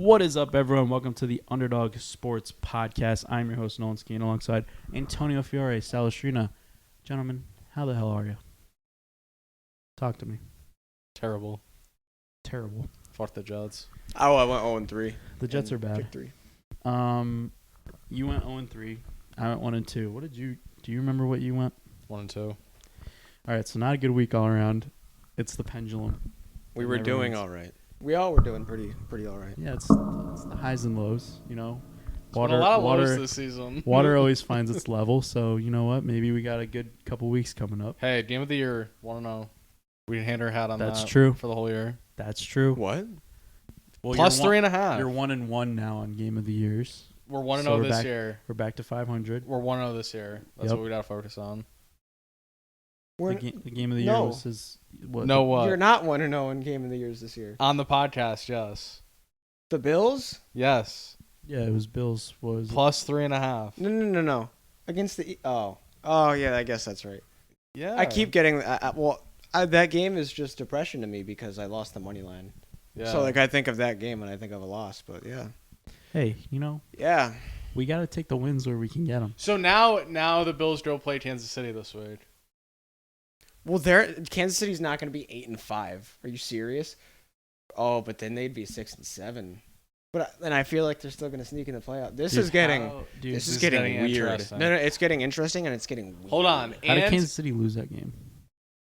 What is up, everyone? Welcome to the Underdog Sports Podcast. I'm your host, Nolan Skeen, alongside Antonio Fiore, Salestrina. Gentlemen, how the hell are you? Talk to me. Terrible. Fuck the Jets. Oh, I went 0-3. The Jets are bad. Pick 3. You went 0-3. I went 1-2. What did you? Do you remember what you went? 1-2. All right, so not a good week all around. It's the pendulum. We were doing all right. We all were doing pretty all right. Yeah, it's the highs and lows. You know, A lot of lows this season. Water always finds its level. So you know what? Maybe we got a good couple weeks coming up. Hey, game of the year, 1-0. We can hang our hat on that. That's true for the whole year. That's true. What? Well, Plus 3.5. You're 1-1 now on Game of the Years. We're 1-0 this year. We're back to 500. We're 1-0 this year. That's what we gotta focus on. The Game of the Year was his. What? No, what? You're not 1-0 in Game of the Years this year. On the podcast, yes. The Bills? Yes. Yeah, it was Bills. What was Plus 3.5. No. Against the Oh yeah, I guess that's right. Yeah. I keep getting that game is just depression to me because I lost the money line. Yeah. So I think of that game and I think of a loss, but yeah. Hey, Yeah. we got to take the wins where we can get them. So now the Bills go play Kansas City this week. Well, Kansas City's not going to be 8-5. Are you serious? Oh, but then they'd be 6-7. But then I feel like they're still going to sneak in the playoff. This is getting weird. No, it's getting interesting and it's getting weird. Hold on. How did Kansas City lose that game?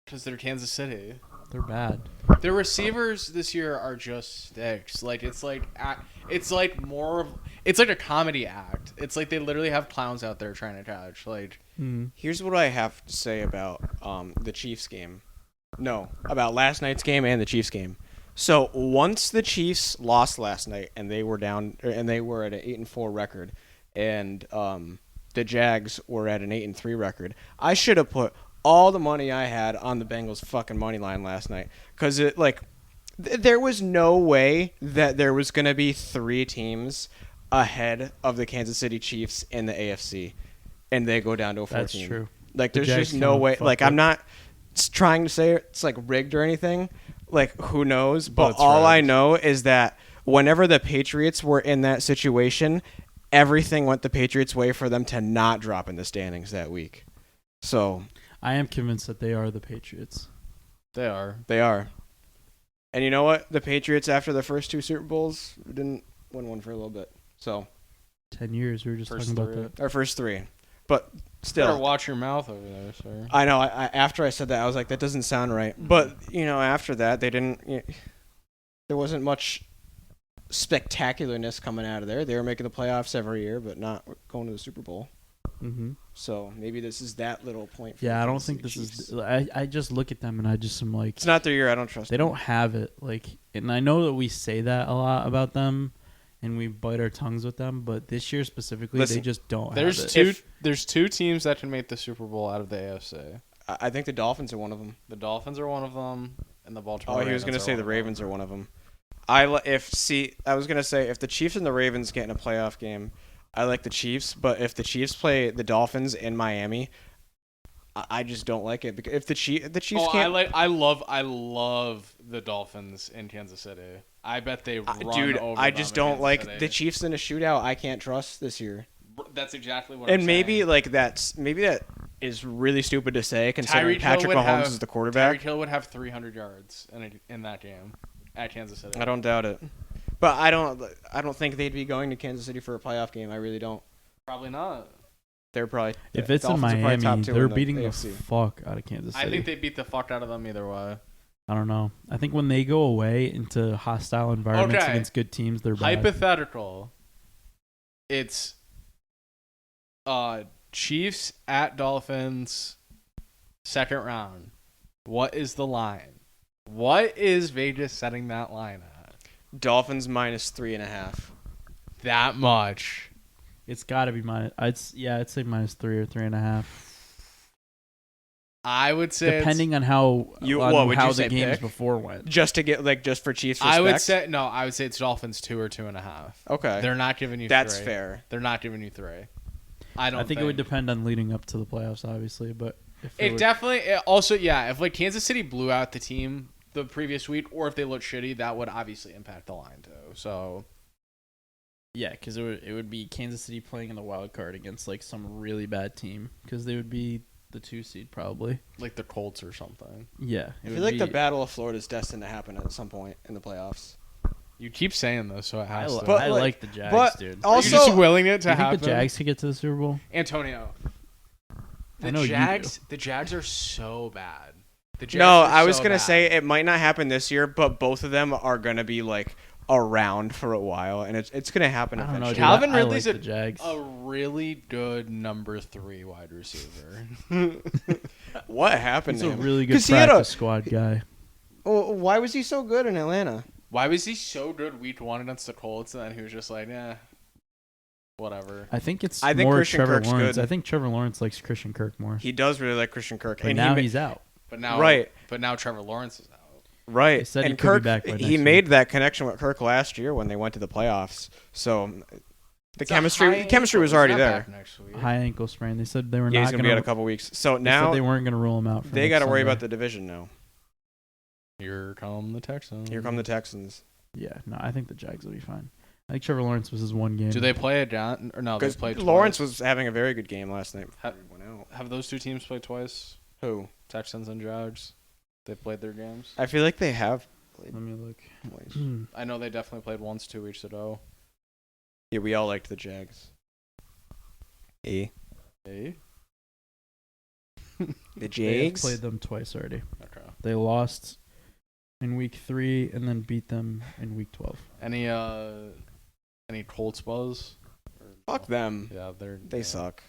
Because they're Kansas City. They're bad. Their receivers this year are just sticks. It's like a comedy act. It's like they literally have clowns out there trying to catch. Here's what I have to say about the Chiefs game. No, about last night's game and the Chiefs game. So once the Chiefs lost last night and they were down and they were at an 8-4 record, and the Jags were at an 8-3 record, I should have put all the money I had on the Bengals fucking money line last night, because there was no way that there was going to be 3 teams ahead of the Kansas City Chiefs in the AFC, and they go down to a 14. That's true. There's just no way. I'm not trying to say it's rigged or anything. Who knows? But all I know is that whenever the Patriots were in that situation, everything went the Patriots' way for them to not drop in the standings that week. So I am convinced that they are the Patriots. They are. And you know what? The Patriots, after the first 2 Super Bowls, didn't win one for a little bit. So 10 years. We were just talking about that. Our first 3. But still. Better watch your mouth over there, sir. I know. After I said that, I was like, that doesn't sound right. But, after that, they didn't. There wasn't much spectacularness coming out of there. They were making the playoffs every year, but not going to the Super Bowl. Mm-hmm. So maybe this is that little point. I don't think this is. I just look at them and I just am like, it's not their year. I don't trust. They don't have it. And I know that we say that a lot about them, and we bite our tongues with them. But this year specifically, they just don't. There's have it. There's 2 teams that can make the Super Bowl out of the AFC. I think the Dolphins are one of them. The Dolphins are one of them, and the Baltimore. Oh, he was going to say the Ravens are one of them. I was going to say if the Chiefs and the Ravens get in a playoff game, I like the Chiefs, but if the Chiefs play the Dolphins in Miami, I just don't like it. Because if the Chiefs can't, I love the Dolphins in Kansas City. I bet they run over. I just don't like City. the Chiefs in a shootout. I can't trust this year. That's exactly what. And I'm maybe saying. that is really stupid to say, considering Patrick Mahomes is the quarterback. Tyreek Hill would have 300 yards in that game at Kansas City. I don't doubt it. But I don't think they'd be going to Kansas City for a playoff game. I really don't. Probably not. They're probably if it's in Miami, they're beating the fuck out of Kansas City. I think they beat the fuck out of them either way. I don't know. I think when they go away into hostile environments against good teams, they're bad. Hypothetical. It's Chiefs at Dolphins, second round. What is the line? What is Vegas setting that line at? Dolphins -3.5. That much. It's got to be minus. I'd say -3 or 3.5. I would say depending on how the games before went. Just to get just for Chiefs respect? I would say it's Dolphins 2 or 2.5. Okay. They're not giving you 3. That's fair. They're not giving you 3. I think it would depend on leading up to the playoffs, obviously, but if Kansas City blew out the team the previous week, or if they look shitty, that would obviously impact the line too. So Yeah, because it would be Kansas City playing in the wild card against like some really bad team because they would be the 2 seed probably. Like the Colts or something. Yeah, I feel like the Battle of Florida is destined to happen at some point in the playoffs. You keep saying this, so it has to. But I like- like the Jags, but dude. Are you also- just willing it Do to you think happen? the Jags could get to the Super Bowl? Antonio. I know you do. The Jags are so bad. The Jags No, are I was so gonna bad. say it might not happen this year, but both of them are gonna be like around for a while, and it's gonna happen I don't know, eventually. dude. Calvin I Ridley's like the Jags. a really good number 3 wide receiver. What happened He's to a him? really good 'Cause he had practice squad guy. Well, why was he so good in Atlanta? Why was he so good week 1 against the Colts, and then he was just like, whatever. I think it's I think more Christian Trevor Kirk's Lawrence. good. I think Trevor Lawrence likes Christian Kirk more. He does really like Christian Kirk, But and now he he's out. But now, Right. But now Trevor Lawrence is out. right. They said he and could be Kirk, back by next he week. made that connection with Kirk last year when they went to the playoffs. So the It's a chemistry high was ankle. already He's not there. back next week. High ankle sprain. They said they were Yeah, not he's gonna be out a couple weeks. So They now said they weren't going to rule him out. For they got to worry about the division now. Here come the Texans. Here come the Texans. Yeah, no, I think the Jags will be fine. I think Trevor Lawrence was his one game. Do they play again? Or no, they Because played Lawrence twice. was having a very good game last night. Ha- before he went out. Have those two teams played twice? Who? Texans and Jags. They played their games. I feel like they have Let me look. twice. I know they definitely played once 2 weeks ago. Yeah, we all liked the Jags. Hey. The They Jags. played them twice already. Okay. They lost in week 3 and then beat them in week 12. Any Colts buzz? Fuck them. Yeah, They suck.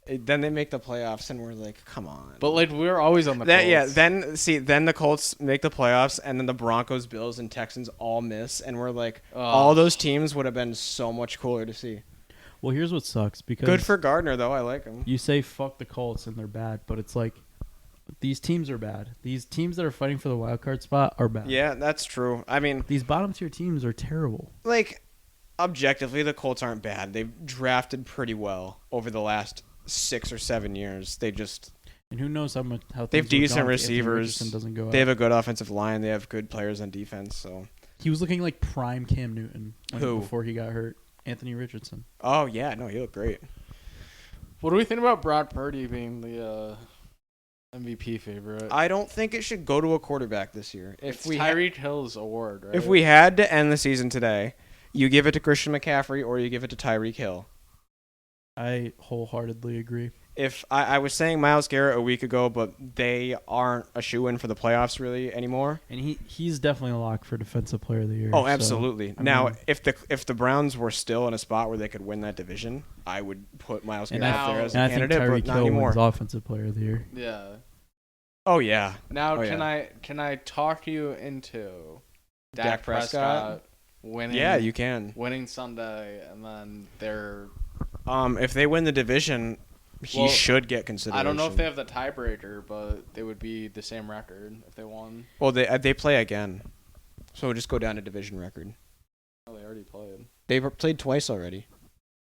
Then they make the playoffs, and we're like, come on. But like we're always on the That, Colts. yeah, then the Colts make the playoffs, and then the Broncos, Bills, and Texans all miss, and we're like, all those teams would have been so much cooler to see. Well, here's what sucks because Good for Gardner, though. I like him. you say fuck the Colts and they're bad, but it's like these teams are bad. These teams that are fighting for the wild card spot are bad. Yeah, that's true. I mean, These bottom tier teams are terrible. like, objectively, the Colts aren't bad. They've drafted pretty well over the last 6 or 7 years. They just And who knows how they have things will decent go if Anthony receivers. Richardson doesn't go They out. have a good offensive line. They have good players on defense. So, He was looking like prime Cam Newton Who? before he got hurt. Anthony Richardson. oh yeah, no, he looked great. What do we think about Brock Purdy being the MVP favorite? I don't think it should go to a quarterback this year. It's Tyreek Hill's award, right? If we had to end the season today, you give it to Christian McCaffrey or you give it to Tyreek Hill. I wholeheartedly agree. If I was saying Myles Garrett a week ago, but they aren't a shoo-in for the playoffs really anymore. And he's definitely a lock for defensive player of the year. Oh, so, absolutely. I Now, mean- if the Browns were still in a spot where they could win that division, I would put Myles And Garrett now- up there as and a I think candidate, Tyreek but not Hill anymore. wins offensive player of the year. Yeah. Oh yeah. Now Oh, can yeah. I talk you into Dak Prescott? winning? Yeah, you can. winning Sunday, and then they're. If they win the division, he Well, should get consideration. I don't know if they have the tiebreaker, but they would be the same record if they won. Well, they play again, so we'll just go down to division record. Oh, they already played. They played twice already.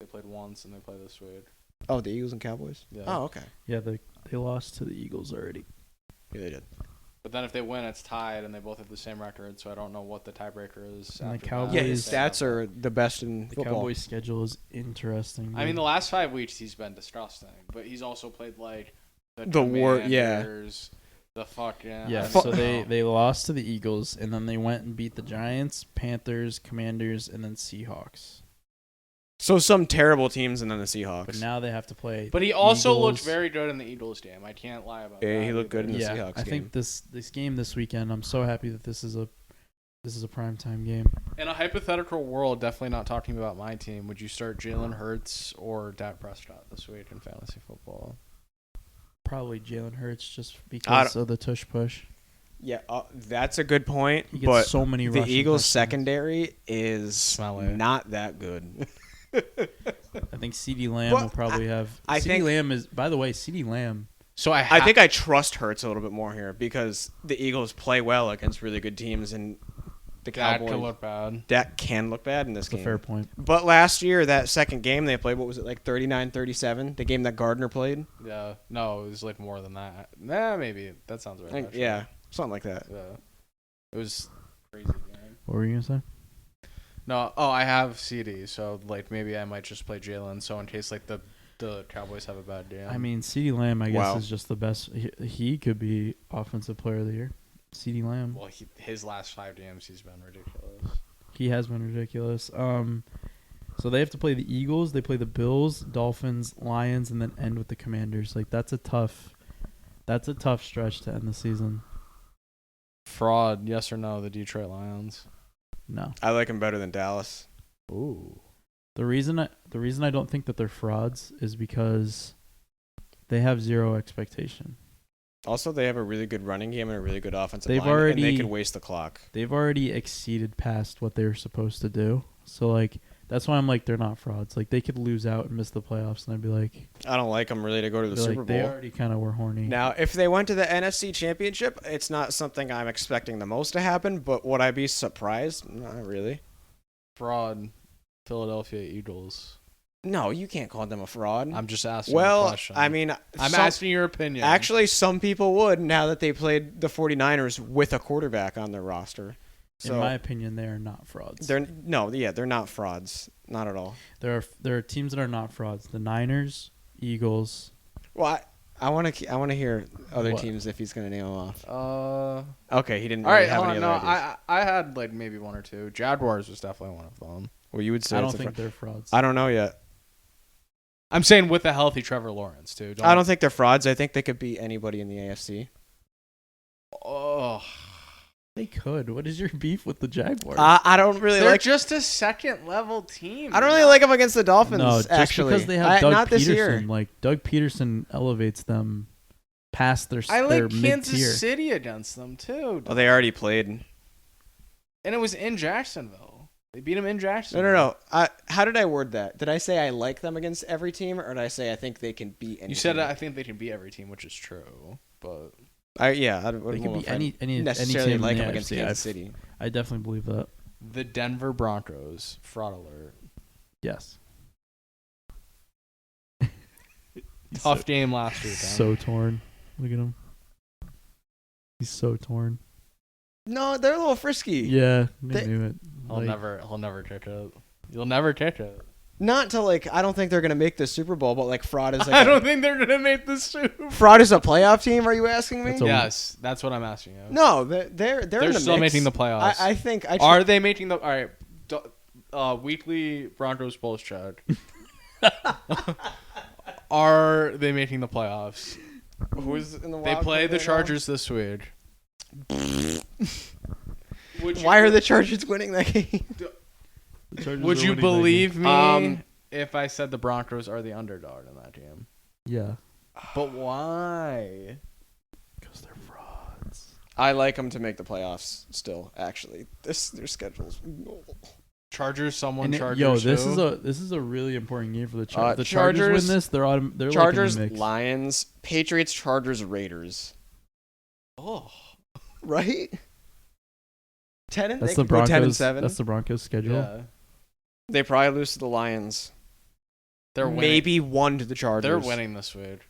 They played once, and they play this week. Oh, the Eagles and Cowboys. Yeah. Oh, okay. Yeah, they lost to the Eagles already. Yeah, they did. But then if they win, it's tied, and they both have the same record. So I don't know what the tiebreaker is. And the after that. Cowboys- Yeah, his stats are the best in The football. Cowboys' schedule is interesting. I mean, dude. the last 5 weeks he's been disgusting, but he's also played like The war- yeah. Commanders, the fucking yeah. Fu- So they lost to the Eagles, and then they went and beat the Giants, Panthers, Commanders, and then Seahawks. So some terrible teams and then the Seahawks. But now they have to play. But he also looked Eagles. very good in the Eagles game. I can't lie about Yeah, that. he looked good in the Yeah, Seahawks I game. think this game this weekend. I'm so happy that this is a primetime game. In a hypothetical world, definitely not talking about my team, would you start Jalen Hurts or Dak Prescott this week in fantasy football? Probably Jalen Hurts just I because of the tush push. Yeah, that's a good point. He gets But so many. the rushing Eagles' touchdowns. secondary is Smelly. not that good. I think CeeDee Lamb Well, will probably have. I CeeDee think- Lamb is. By the way, CeeDee Lamb. So I think I trust Hurts a little bit more here because the Eagles play well against really good teams, and the Dak Cowboys. could look bad. Dak can look bad in this That's a game. fair point. But last year, that second game they played, what was it, like 39-37? The game that Gardner played? Yeah. No, it was like more than that. Nah, maybe. That sounds right. actually. Yeah, something like that. Yeah. It was crazy game. What were you gonna say? No. Oh, I have CD, so like maybe I might just play Jalen. So in case like the Cowboys have a bad day. I mean, CeeDee Lamb, I guess, Wow. is just the best. He could be Offensive Player of the Year. CeeDee Lamb. Well, his last 5 games, he's been ridiculous. He has been ridiculous. So they have to play the Eagles. They play the Bills, Dolphins, Lions, and then end with the Commanders. Like that's a tough stretch to end the season. Fraud, yes or no? The Detroit Lions. No. I like him better than Dallas. Ooh. The reason I don't think that they're frauds is because they have zero expectation. Also, they have a really good running game and a really good offensive They've line, and they already- can waste the clock. They've already exceeded past what they were supposed to do. So like that's why I'm like they're not frauds. Like they could lose out and miss the playoffs, and I'd be like, I don't like them really to go to the Super they Bowl. already kind of were horny. Now, if they went to the NFC Championship, it's not something I'm expecting the most to happen, but would I be surprised? Not really. Fraud. Philadelphia Eagles. No, you can't call them a fraud. I'm just asking a well, question. I mean, I'm asking your opinion. Actually, some people would now that they played the 49ers with a quarterback on their roster. So In my opinion, they are not frauds. they're not frauds. Not at all. There are teams that are not frauds. The Niners, Eagles. Well, I want to hear other What? teams if he's going to name them off. all Okay, he didn't right, really have hold any on. other No, ideas. I had like maybe one or two. Jaguars was definitely one of them. Well, you would say I it's don't a think fraud. they're frauds. I don't know yet. I'm saying with a healthy Trevor Lawrence too. I don't think they're frauds. I think they could beat anybody in the AFC. Oh, They could. What is your beef with the Jaguars? I don't really they're like. just a second level team. I don't really like them against the Dolphins. no, just actually, because they have Doug not this Peterson. year. Like Doug Peterson elevates them past their I their like mid-tier. Kansas City against them too. Well, they already played. And it was in Jacksonville. They beat them in No, Jacksonville. no. How did I word that? Did I say I like them against every team, or did I say I think they can beat any You said team? I think they can beat every team, which is true. But I They could be any necessarily team like in the them against AFC. Kansas City. I definitely believe that. the Denver Broncos, fraud alert. Yes. Tough game last week. So torn. Look at him. He's so torn. No, they're a little frisky. Yeah, I They- knew it. He'll Like, never kick it. You'll never kick it. Not to like. I don't think they're gonna make the Super Bowl, but like fraud is like. I don't think they're gonna make the Super. Fraud is a playoff team. Are you asking me? That's a- Yes, that's what I'm asking you. No, they're in the still mix. making the playoffs. I think. Are they making the? All right, weekly Broncos Pulse check. Are they making the playoffs? Who's in the? They wild play card the right Chargers this week. now? Why are the Chargers winning that game? the Chargers Would are you winning that believe game. me if I said the Broncos are the underdog in that game? Yeah. But why? Because they're frauds. I like them to make the playoffs. Still, actually, their schedules. Chargers, someone And Chargers. this is a really important game for the Chargers. The Chargers Chargers- win this, they're Chargers, like in the mix. Lions, Patriots, Chargers, Raiders. Oh, Right? 10. That's They the could go 10 and Broncos. 7. That's the Broncos schedule. yeah. They probably lose to the Lions. They're winning. Maybe one to the Chargers. They're winning this week.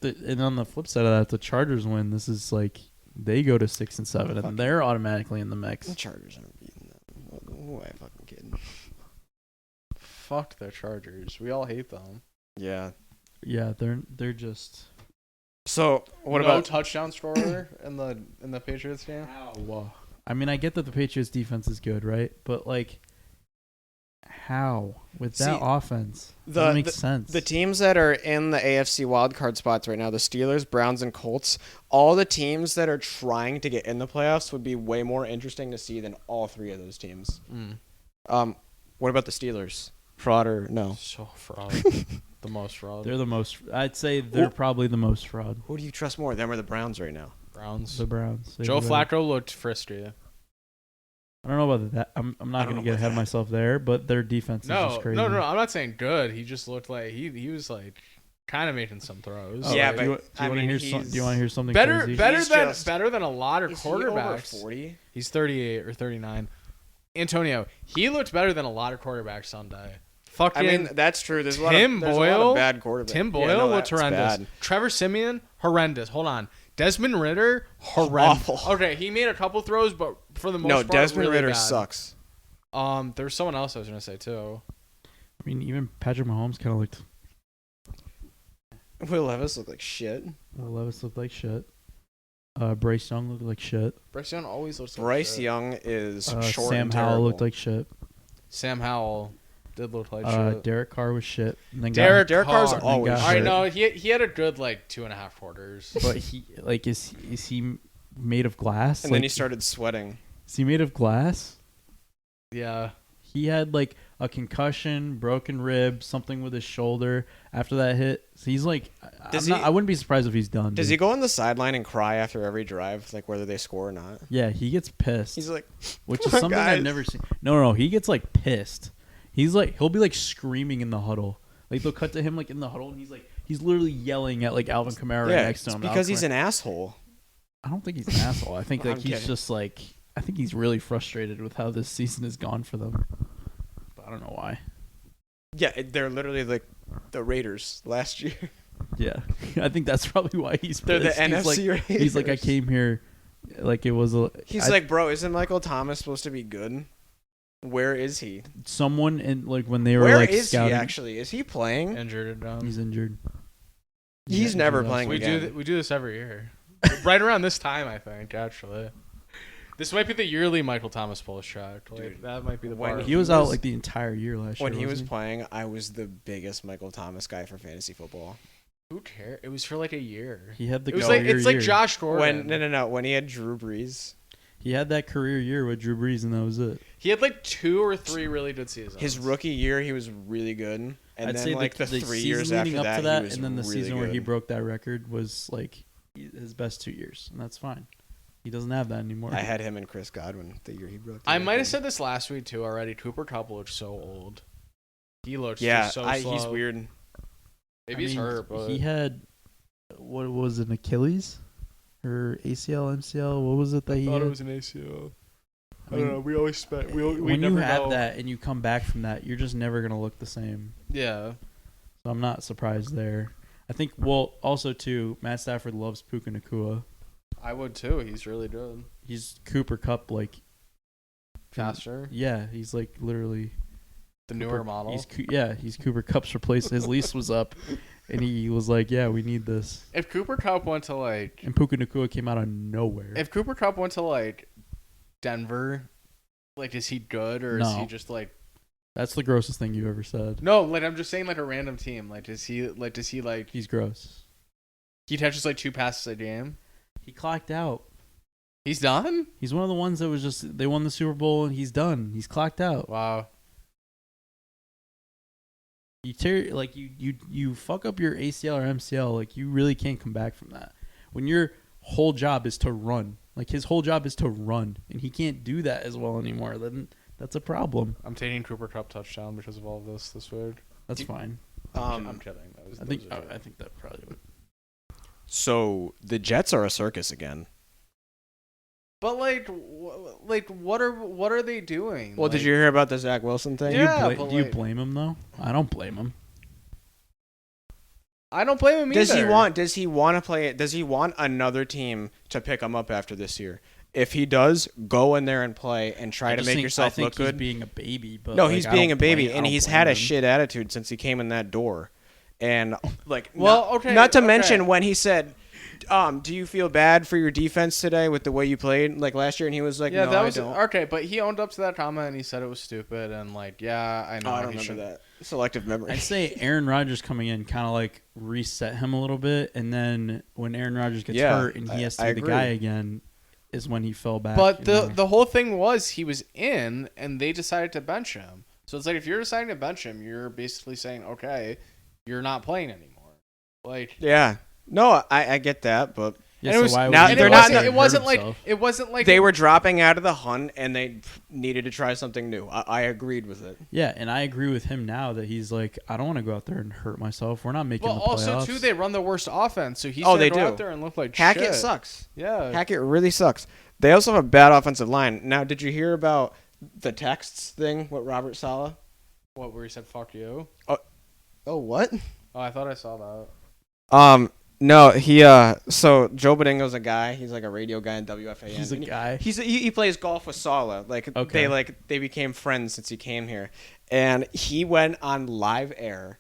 And on the flip side of that, if the Chargers win, this is like they go to 6 and 7, and they're automatically in the mix. The Chargers aren't beating them. Who am I fucking kidding? Fuck the Chargers. We all hate them. Yeah. Yeah, they're just. So what no about? touchdown scorer in the Patriots game? Wow. I mean, I get that the Patriots defense is good, right? But like, how with that See, offense? Doesn't make the sense. The teams that are in the AFC wildcard spots right now, the Steelers, Browns, and Colts, all the teams that are trying to get in the playoffs would be way more interesting to see than all three of those teams. What about the Steelers? Fraud or no? So fraud. The most fraud. They're the most. I'd say they're probably the most fraud. Who do you trust more, them or the Browns right now? Browns. The Browns. Joe They're better. Flacco looked frisky. I don't know about that. I'm not going to get ahead of myself there, but their defense is just No, crazy. no. I'm not saying good. He just looked like he was like kind of making some throws. Oh, Yeah, do but you, I want to mean, hear? Do you want to hear something better crazy? better He's than just- better than a lot of Is he over quarterbacks. 40? He's 38 or 39. Antonio, he looked better than a lot of quarterbacks Sunday. Fucking I mean, that's true. There's a lot Tim of, there's a Boyle, lot of bad quarterbacks. Tim Boyle Yeah, no, looked that's horrendous. bad. Trevor Siemian, horrendous. Hold on. Desmond Ritter, horrendous. Awful. Okay, he made a couple throws, but for the most No, part, Desmond really Ritter bad. sucks. There's someone else I was gonna say too. I mean, even Patrick Mahomes kind of looked. Will Levis looked like shit. Will Levis looked like shit. Bryce Young looked like shit. Bryce Young always looks like Bryce shit. Young is short Sam and Howell terrible. looked like shit. Sam Howell did look like shit. Derek Carr was shit. And then Derek Carr's Carr. always got All right, hurt. no, he had a good 2.5 quarters. But he is he made of glass? And then he started sweating. Is he made of glass? Yeah. He had a concussion, broken rib, something with his shoulder after that hit. So he's I wouldn't be surprised if he's done. Does dude. he go on the sideline and cry after every drive, whether they score or not? Yeah, he gets pissed. He's like, which "Come is on, something guys." I've never seen. No, he gets pissed. He'll be screaming in the huddle. They'll cut to him in the huddle and he's literally yelling at Alvin Kamara next to him. Because he's an asshole. I don't think he's an asshole. I think I'm he's kidding. just I think he's really frustrated with how this season has gone for them. But I don't know why. Yeah, they're literally the Raiders last year. Yeah, I think that's probably why he's They're the pissed. NFC Raiders. He's I came here it was a. He's bro, isn't Michael Thomas supposed to be good? Where is he? Someone in when they were Where is scouting. he actually? Is he playing? Injured. He's injured. He's never playing We again. do this every year. Right around this time, I think. Actually, this might be the yearly Michael Thomas pulse track. Dude, That might be the when part. He was out the entire year last year. When he was wasn't playing, I was the biggest Michael Thomas guy for fantasy football. Who cares? It was for a year. He had the It was career it's like year. Josh Gordon. No. When he had Drew Brees, He had that career year with Drew Brees, and that was it. He had 2 or 3 really good seasons. his rookie year, he was really good, and I'd then say the 3 season years leading after up to that, that, he was and then the really season where he good. broke that record was his best 2 years, and that's fine. He doesn't have that anymore. I had him and Chris Godwin the year he broke. The I might record. have said this last week too already. Cooper Kupp looks so old. He looks Yeah, so slow. he's weird. Maybe he's hurt, but he had what was it, an Achilles or ACL, MCL? What was it that he I thought had? it was an ACL. I mean, know. We always spent. We when never you have know. that and you come back from that, you're just never gonna look the same. Yeah. So I'm not surprised there. I think also too, Matt Stafford loves Puka Nacua. I would too. He's really good. He's Cooper Kupp Faster. Yeah, he's literally The newer model. He's Cooper Kupp's replaced. His lease was up, and he was yeah, we need this. If Cooper Kupp went to And Puka Nacua came out of nowhere. if Cooper Kupp went to Denver, is he good or is No. he just That's the grossest thing you ever said. No, I'm just saying a random team. Does he He's gross. he touches 2 passes a game? He clocked out. He's done? He's one of the ones that was just they won the Super Bowl and he's done. He's clocked out. Wow. You tear you fuck up your ACL or MCL, you really can't come back from that. When your whole job is to run, his whole job is to run, and he can't do that as well anymore. Then that's a problem. I'm taking Cooper Kupp touchdown because of all of this week. That's fine. I'm kidding. I think that probably would. So the Jets are a circus again. But what are they doing? Well, did you hear about the Zach Wilson thing? Yeah. Do you blame him though? I don't blame him. I don't blame him either. Does he want to play it? Does he want another team to pick him up after this year? If he does, go in there and play and try to make yourself look good. He's being a baby, but No, he's being a baby, I and don't he's blame had a him. shit attitude since he came in that door. And okay. not to mention when he said, "Do you feel bad for your defense today with the way you played last year?" And he was like, yeah, "No, that was I don't." okay. But he owned up to that comment and he said it was stupid and yeah, I know. I don't remember that. Selective memory. I'd say Aaron Rodgers coming in kind of reset him a little bit, and then when Aaron Rodgers gets hurt and he has to be the guy again, is when he fell back. But the whole thing was he was in and they decided to bench him. So it's if you're deciding to bench him, you're basically saying, okay, you're not playing anymore. Yeah. No, I get that, but yeah, and so it was why would now he they're go not- out there and it hurt wasn't himself? it wasn't like they were dropping out of the hunt and they needed to try something new. I agreed with it. Yeah, and I agree with him now that he's I don't want to go out there and hurt myself. We're not making well, the playoffs. also too, they run the worst offense, so he's they gonna go do. out there and look like Hackett shit. sucks. Yeah. Hackett really sucks. They also have a bad offensive line. Now, did you hear about the texts thing with Robert Saleh? What, where he said "fuck you"? Oh, what? Oh, I thought I saw that. No, he so Joe Badingo's a guy. He's like a radio guy in WFAN. He's a guy. He plays golf with Sala. Okay. They became friends since he came here. And he went on live air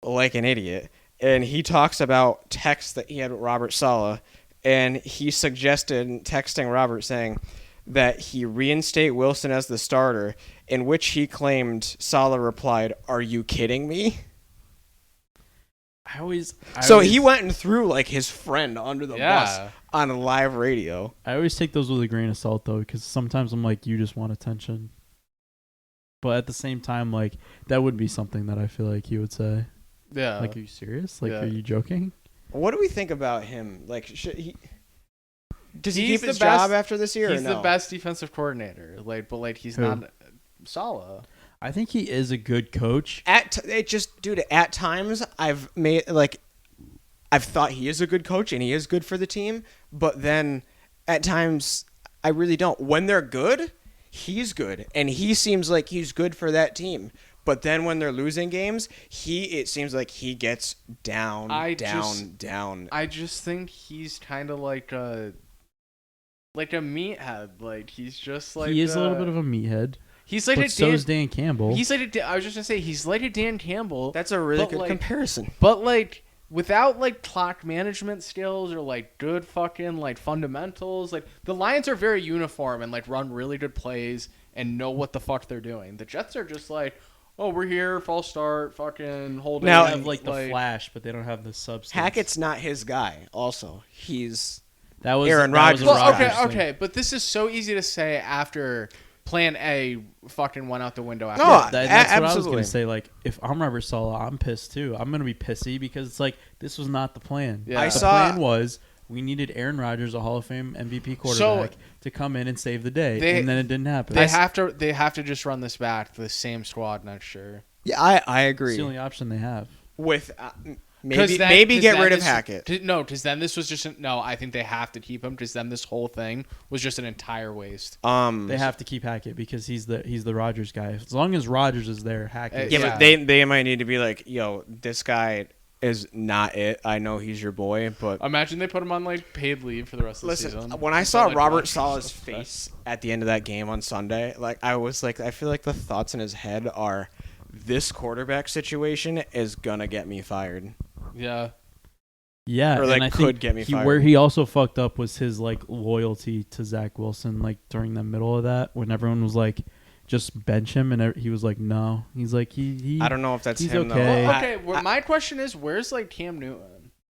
like an idiot, and he talks about texts that he had with Robert Sala, and he suggested texting Robert saying that he reinstate Wilson as the starter, in which he claimed Sala replied, "Are you kidding me?" So he went and threw like his friend under the bus on live radio. I always take those with a grain of salt though, because sometimes I'm like, you just want attention. But at the same time, like that would be something that I feel like he would say. Yeah. Like, are you serious? Like, Yeah. are you joking? What do we think about him? Like, does he He's keep his the best- job after this year? He's or no? the best defensive coordinator. But he's Who? not Sala. I think he is a good coach. At times I've thought he is a good coach and he is good for the team, but then at times I really don't. When they're good, he's good, and he seems like he's good for that team. But then when they're losing games, it seems like he gets down. I just think he's kind of like a meathead. Like he's just like He is a little bit of a meathead. He's like But a so Dan, is Dan Campbell. He's like I was just gonna say he's like a Dan Campbell. That's a really But, good like- comparison. But like without like clock management skills or like good fucking like fundamentals, like the Lions are very uniform and like run really good plays and know what the fuck they're doing. The Jets are just like, oh, we're here, false start, fucking hold it. Now- They have like the flash, but they don't have the substance. Hackett's not his guy. Also, he's That was Aaron that was Rodgers. a Well, Rodgers thing. okay, but this is so easy to say after Plan A fucking went out the window. After No, that. That's what I was absolutely. gonna say. Like, if I'm Robert Saleh, I'm pissed too. I'm gonna be pissy because it's like this was not the plan. Yeah. The plan was we needed Aaron Rodgers, a Hall of Fame MVP quarterback, to come in and save the day, and then it didn't happen. They have to just run this back to the same squad next year. yeah. I It's agree the only option they have. with Because maybe get rid of Hackett. Because then this was just I think they have to keep him. Because then this whole thing was just an entire waste. They have to keep Hackett because he's the Rodgers guy. As long as Rodgers is there, Hackett. Yeah, Yeah. but they might need to be like, yo, this guy is not it. I know he's your boy, but Imagine they put him on like paid leave for the rest of the listen, season. when I Until, saw like, Robert Rodgers Saleh's is the best. face at the end of that game on Sunday, like I was like, I feel like the thoughts in his head are, this quarterback situation is gonna get me fired. Yeah. Yeah, Or, like, and I could think get me fired. where he also fucked up was his like loyalty to Zach Wilson. Like during the middle of that, when everyone was like, "Just bench him," and he was like, "No." He's like, he I don't know if that's he's him okay. though. Well, okay. My question is, where's like Cam Newton?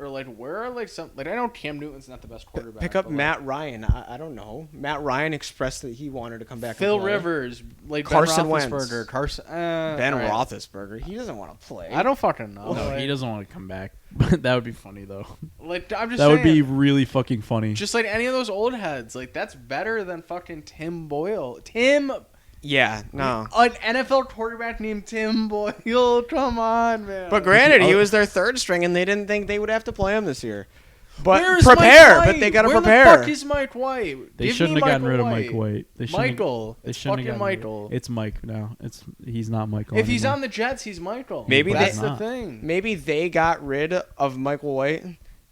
Or like where are like some like I know Cam Newton's not the best quarterback. Pick up but, like, Matt Ryan. I don't know. Matt Ryan expressed that he wanted to come back. Phil and play. Rivers, like Carson Ben Wentz. Roethlisberger, Carson Ben all right. Roethlisberger. He doesn't want to play. I don't fucking know. no, like, he doesn't want to come back. But that would be funny though. like I'm just That would be saying, really fucking funny. just like any of those old heads. Like that's better than fucking Tim Boyle. Yeah, no. An NFL quarterback named Tim Boyle. Come on, man. But granted, he was their third string, and they didn't think they would have to play him this year. But Where's prepare, Mike but they got to White? prepare. Where the fuck is Mike White? They Give shouldn't me have gotten Michael rid of White. Mike White. They shouldn't have- Michael. They It's shouldn't have fucking gotten rid- Michael. It's Mike now. He's not Michael. If he's anymore. on the Jets, he's Michael. Maybe that's they- the thing. Maybe they got rid of Michael White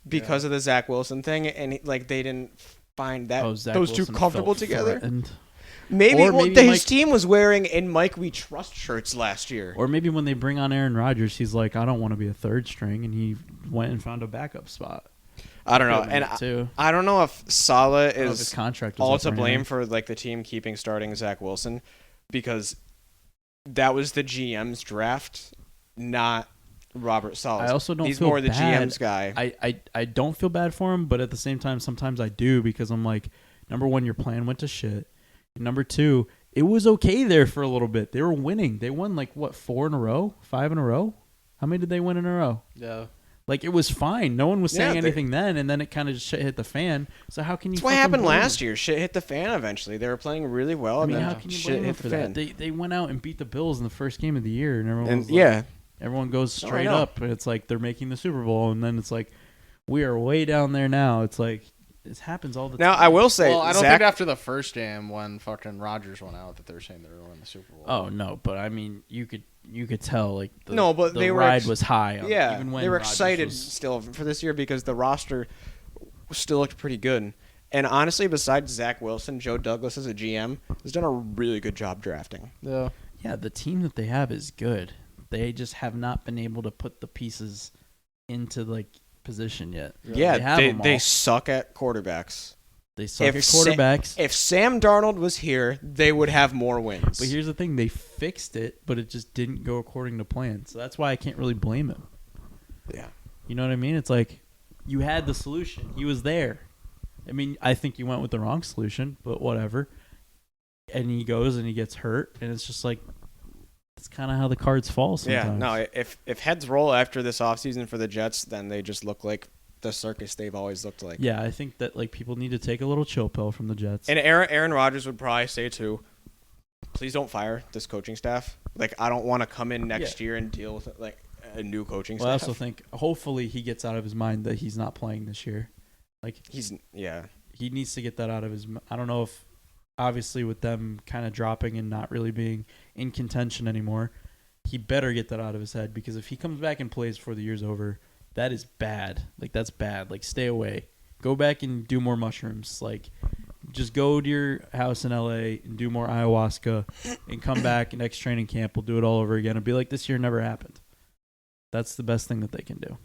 because of the Zach Wilson thing, and like they didn't find that Zach those two Wilson comfortable felt together. threatened. Maybe, Or maybe his Mike- team was wearing "In Mike We Trust" shirts last year. Or maybe when they bring on Aaron Rodgers, he's like, I don't want to be a third string, and he went and found a backup spot. I don't know, Could've and made it too. I don't know if Saleh I don't know if his is contract was all up to or blame anything. for like the team keeping starting Zach Wilson, because that was the GM's draft, not Robert Saleh. I also don't He's feel more the bad. GM's guy. I don't feel bad for him, but at the same time, sometimes I do because I'm like, number one, your plan went to shit. And number two, it was okay there for a little bit. They were winning. They won like what, 4 in a row, 5 in a row. How many did they win in a row? Yeah. Like it was fine. No one was saying Yeah, anything then, and then it kind of just shit hit the fan. So how can you? That's what fucking happened blame last them? year. Shit hit the fan eventually. They were playing really well, I and mean, then how can you shit blame them hit for the that? fan. They went out and beat the Bills in the first game of the year, and everyone was And yeah, like, everyone goes No, I straight know. up, and it's like they're making the Super Bowl, and then it's like we are way down there now. It's like It happens all the Now, time. I will say, Well, I don't Zach, think after the first game when fucking Rodgers went out that they were saying they were winning the Super Bowl. Oh no, but I mean, you could tell like the, No, but the they were ride was high. yeah, even when they were Rodgers excited was- still for this year because the roster still looked pretty good. And honestly, besides Zach Wilson, Joe Douglas as a GM has done a really good job drafting. Yeah. Yeah, the team that they have is good. They just have not been able to put the pieces into like position yet. Yeah, they have them they all. suck at quarterbacks. They suck at Sa- quarterbacks. if Sam Darnold was here, they would have more wins. But here's the thing: they fixed it, but it just didn't go according to plan. So that's why I can't really blame him. yeah. You know what I mean? It's like you had the solution; he was there. I mean, I think you went with the wrong solution, but whatever. And he goes and he gets hurt, and it's just like it's kind of how the cards fall sometimes. Yeah, no, if heads roll after this offseason for the Jets, then they just look like the circus they've always looked like. Yeah, I think that like people need to take a little chill pill from the Jets. And Aaron Rodgers would probably say too, please don't fire this coaching staff. Like, I don't want to come in next year and deal with like a new coaching Well, I staff. also think hopefully he gets out of his mind that he's not playing this year. Like he needs to get that out of his. I don't know if obviously with them kind of dropping and not really being in contention anymore, he better get that out of his head because if he comes back and plays before the year's over, that is bad. Like that's bad. Like stay away. Go back and do more mushrooms. Like just go to your house in LA and do more ayahuasca and come back next training camp. We'll do it all over again and be like this year never happened. That's the best thing that they can do.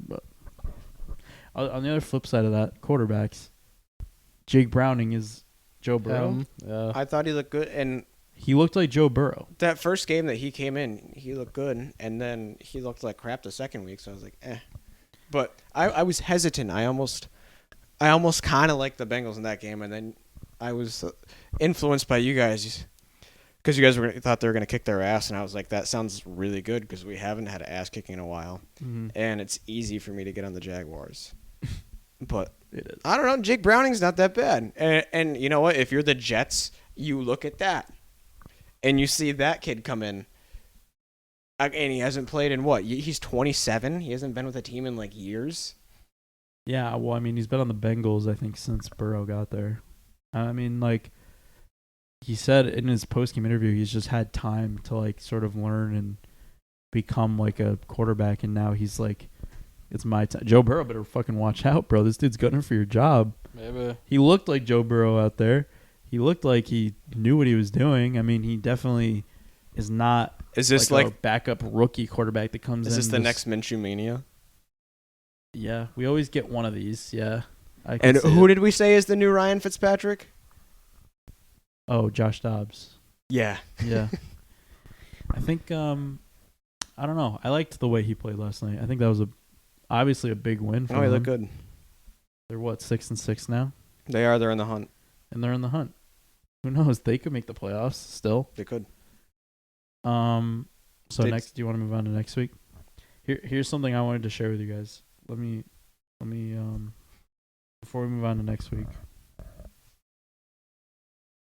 But on the other flip side of that, quarterbacks, Jake Browning is Joe Burrow. Yeah. I thought he looked good, and He looked like Joe Burrow. that first game that he came in, he looked good, and then he looked like crap the second week. So I was like, eh. But I was hesitant. I almost kind of liked the Bengals in that game, and then I was influenced by you guys because you guys thought they were going to kick their ass, and I was like, that sounds really good because we haven't had an ass kicking in a while, and it's easy for me to get on the Jaguars. But It is. I don't know. Jake Browning's not that bad, and you know what? If you're the Jets, you look at that, and you see that kid come in. And he hasn't played in what? He's 27. He hasn't been with a team in like years. Yeah, well, I mean, he's been on the Bengals, I think, since Burrow got there. I mean, like, he said in his post-game interview, he's just had time to, like, sort of learn and become, like, a quarterback, and now he's like, it's my time. Joe Burrow better fucking watch out, bro. This dude's gunning for your job. Maybe. He looked like Joe Burrow out there. He looked like he knew what he was doing. I mean, he definitely is not Is this like a backup rookie quarterback that comes in. Is this the and next Minshew Mania? Yeah, we always get one of these. Yeah. And who did we say is the new Ryan Fitzpatrick? Oh, Josh Dobbs. Yeah. Yeah. I think I don't know. I liked the way he played last night. I think that was obviously a big win for Oh, he them. looked good. They're what, 6-6 now? They are. They're in the hunt. And they're in the hunt. Who knows? They could make the playoffs still. They could. So next, do you want to move on to next week? Here's something I wanted to share with you guys. Let me before we move on to next week.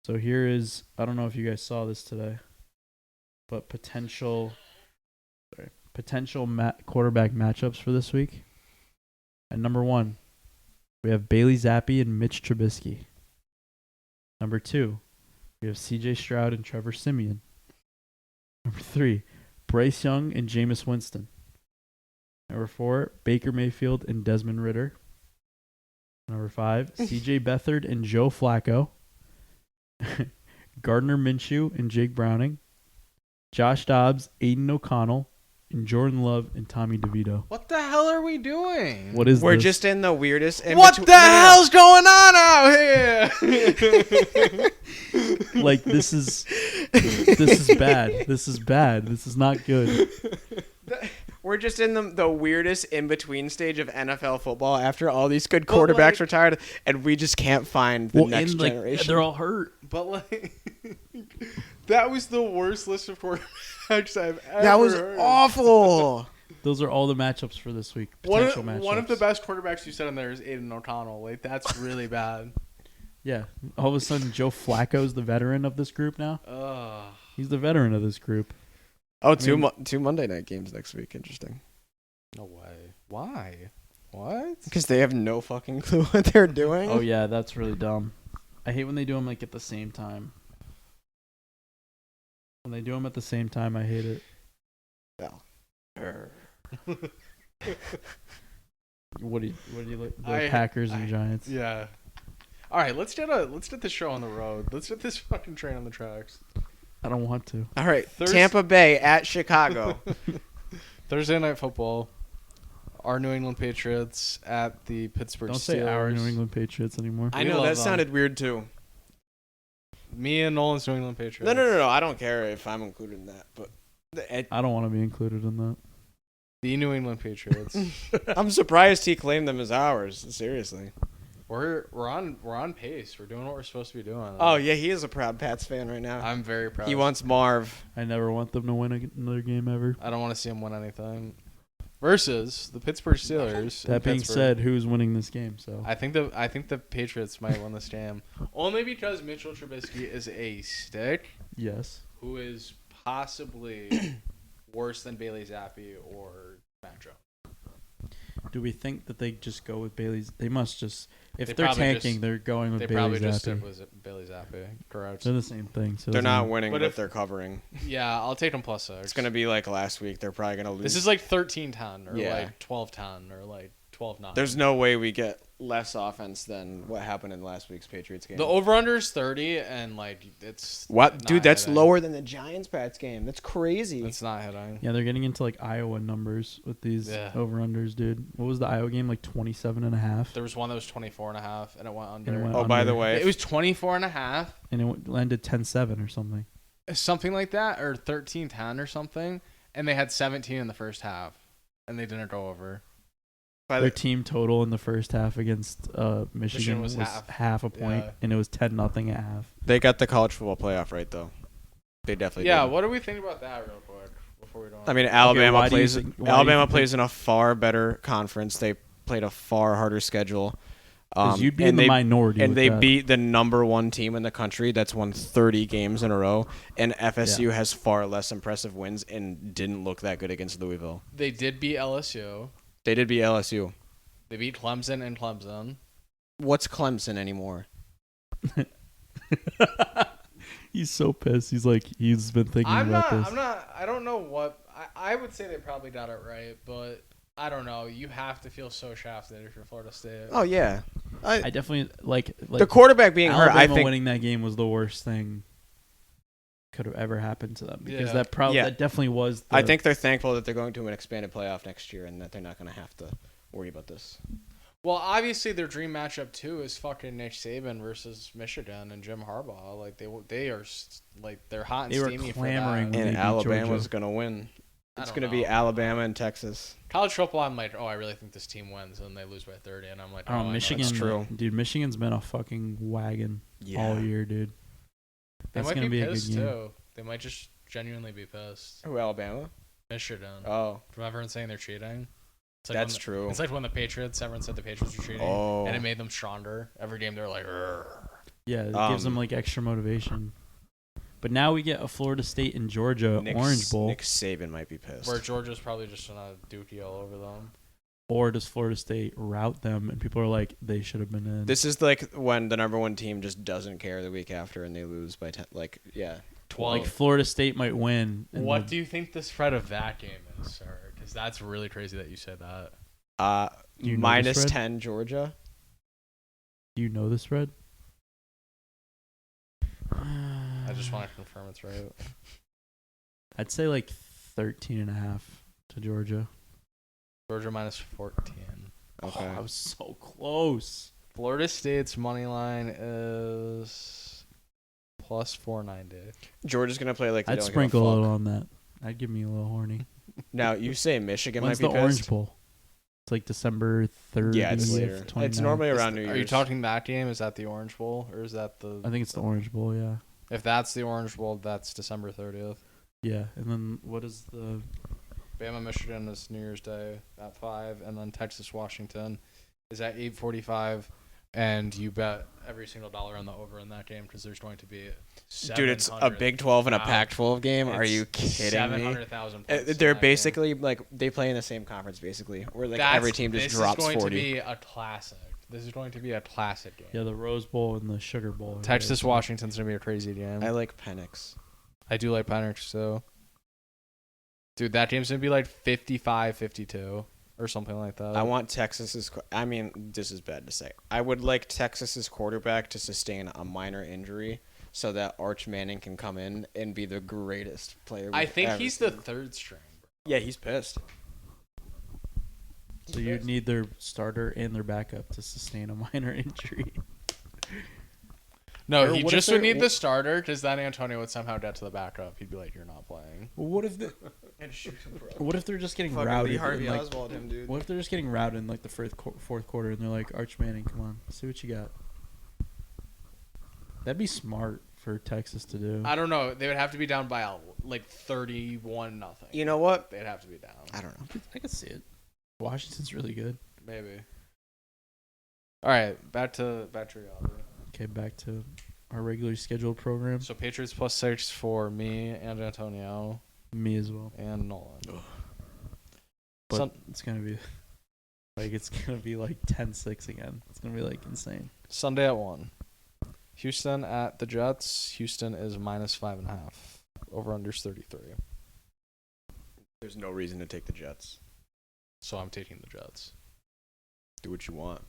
So here is, I don't know if you guys saw this today, but potential quarterback matchups for this week. At number 1, we have Bailey Zappi and Mitch Trubisky. Number 2, we have C.J. Stroud and Trevor Siemian. Number 3, Bryce Young and Jameis Winston. Number 4, Baker Mayfield and Desmond Ridder. Number 5, C.J. Beathard and Joe Flacco. Gardner Minshew and Jake Browning. Josh Dobbs, Aiden O'Connell, and Jordan Love and Tommy DeVito. What the hell are we doing? What is We're this? just in the weirdest. What the hell's going on out here? Like this is bad. This is bad. This is not good. We're just in the weirdest in between stage of NFL football after all these good quarterbacks retired, and we just can't find the next generation. They're all hurt. But like, that was the worst list of quarterbacks I've ever That was heard. awful. Those are all the matchups for this week. One Potential matchups. of the best quarterbacks you said in there is Aiden O'Connell. Like, that's really bad. Yeah. All of a sudden, Joe Flacco's the veteran of this group now. Ugh. He's the veteran of this group. Oh, two Monday night games next week. Interesting. No way. Why? What? Because they have no fucking clue what they're doing. Oh yeah, that's really dumb. I hate when they do them like at the same time. When they do them at the same time, I hate it. What do you like? The Packers and Giants. Yeah. All right, let's get this show on the road. Let's get this fucking train on the tracks. I don't want to. All right, Tampa Bay at Chicago. Thursday night football. Our New England Patriots at the Pittsburgh Don't Steelers. say our New England Patriots anymore. I We know love that them. sounded weird too. Me and Nolan's New England Patriots. No. I don't care if I'm included in that, but I don't want to be included in that. The New England Patriots. I'm surprised he claimed them as ours. Seriously. We're on pace. We're doing what we're supposed to be doing. Oh yeah, he is a proud Pats fan right now. I'm very proud. He wants Marv. I never want them to win another game ever. I don't want to see him win anything. Versus the Pittsburgh Steelers. in That being Pittsburgh. said, who's winning this game? So I think the Patriots might win this game. Only because Mitchell Trubisky is a stick yes. who is possibly worse than Bailey Zappi or Matt Jones. Do we think that they just go with Bailey's? They must just. If They they're probably tanking, just- they're going with They Bailey probably just Zappi. stick with Bailey Zappi. Correct. They're the same thing. So They're it not doesn't- winning, But but if- they're covering. Yeah, I'll take them plus 6. It's gonna be like last week. They're probably gonna lose. This is like 13-10 or Yeah. like 12-10 or like 12-9. There's no way we get less offense than what happened in last week's Patriots game. The over-under is 30, and like it's What, not dude? That's hitting. lower than the Giants Pats game. That's crazy. It's not hitting. Yeah, they're getting into like Iowa numbers with these Yeah. over-unders, dude. What was the Iowa game? Like 27.5? There was one that was 24.5, and it went under. And it went Oh, by the under. way, It was 24.5, And it ended 10-7 or something. something like that, or 13-10 or something, and they had 17 in the first half, and they didn't go over. by Their the, team total in the first half against Michigan was half a point, Yeah. and it was 10-0 at half. they got the college football playoff right though. They definitely. Yeah, did. what do we think about that, real quick, before we go on? I mean, Alabama why do you plays. think- why do you Alabama think- plays in a far better conference. They played a far harder schedule. 'Cause you'd be and in the they- minority. And with they that. beat the number one team in the country that's won 30 games in a row. And FSU has far less impressive wins and didn't look that good against Louisville. They did beat LSU. They did beat LSU. They beat Clemson and Clemson. What's Clemson anymore? He's so pissed. He's like, he's been thinking about this. I don't know what. I would say they probably got it right, but I don't know. You have to feel so shafted if you're Florida State. Oh yeah, I definitely like the quarterback being hurt. Alabama I think winning that game was the worst thing could have ever happened to them because Yeah. that definitely was. I think they're thankful that they're going to an expanded playoff next year and that they're not going to have to worry about this. Well, obviously their dream matchup too is fucking Nick Saban versus Michigan and Jim Harbaugh. Like they are like they're hot and They were steamy clamoring for that. when they And beat Alabama's Georgia. going to win. I It's don't going to be know. Alabama and Texas. College football. I'm like, oh, I really think this team wins, and they lose by 30, and I'm like, oh, Oh, I know Michigan, that's That's true. dude. Michigan's been a fucking wagon all year, dude. They That's might gonna be be a pissed good game. too. They might just genuinely be pissed. Who, Alabama? Michigan. Oh, From everyone saying they're cheating. It's that's when true. It's like when the Patriots, everyone said the Patriots were cheating, Oh. and it made them stronger. Every game they're like, "Rrr." Yeah, it gives them like extra motivation. But now we get a Florida State and Georgia Orange Bowl, Nick Saban might be pissed. Where Georgia's probably just gonna dookie all over them. or does Florida State rout them? And people are like, they should have been in. This is like when the number one team just doesn't care the week after and they lose by 10. Like, yeah. like Florida State might win. and What the- do you think the spread of that game is, sir? Because that's really crazy that you said that. Do you know the Minus spread? 10 Georgia. Do you know the spread? I just want to confirm it's right. I'd say like 13.5 to Georgia. Georgia minus 14. Okay. Oh, I was so close. Florida State's money line is plus 490. Georgia's going to play like they I'd don't give sprinkle a fuck. little on that. I'd give me a little horny. Now, you say Michigan When's might the be Orange pissed? Bowl? It's like December 30th. Yeah, it's later. 29th. It's normally around New Year's. Are you talking that game? Is that the Orange Bowl? Or is that the... I think it's the Orange Bowl, yeah. If that's the Orange Bowl, that's December 30th. Yeah, and then what is the... Bama, Michigan is New Year's Day at 5. And then Texas, Washington is at 8:45. and you bet every single dollar on the over in that game because there's going to be Dude, it's a Big 12 and a Pac-12 game. Are you kidding me? 700,000 They're basically like they play in the same conference, basically, where like every team just drops 40. This is going to be a classic. This is going to be a classic game. Yeah, the Rose Bowl and the Sugar Bowl. Texas Washington's gonna be a crazy game. I like Penix. I do like Patriots too. Dude, that game's gonna be like 55-52 or something like that. I want Texas's. I mean, this is bad to say. I would like Texas's quarterback to sustain a minor injury so that Arch Manning can come in and be the greatest player. I think he's the third string. Yeah, he's pissed. So you'd need their starter and their backup to sustain a minor injury. No, Or he what just if would they're- need the starter because then Antonio would somehow get to the backup. He'd be like, "You're not playing." Well, what if what if they're just getting routed? Harvey in, like, Oswald him, dude. what if they're just getting routed in like the fourth quarter and they're like, Arch Manning, come on, see what you got. That'd be smart for Texas to do. I don't know. They would have to be down by like 31-0. You know what? They'd have to be down. I don't know. I could see it. Washington's really good. Maybe. All right, back to reality. Okay, back to our regularly scheduled program. So Patriots +6 for me and Antonio Me as well. and Nolan. But it's gonna be like 10-6 again. It's gonna be like insane. Sunday at 1. Houston at the Jets. Houston is -5.5. Over/unders 33. There's no reason to take the Jets. So I'm taking the Jets. Do what you want.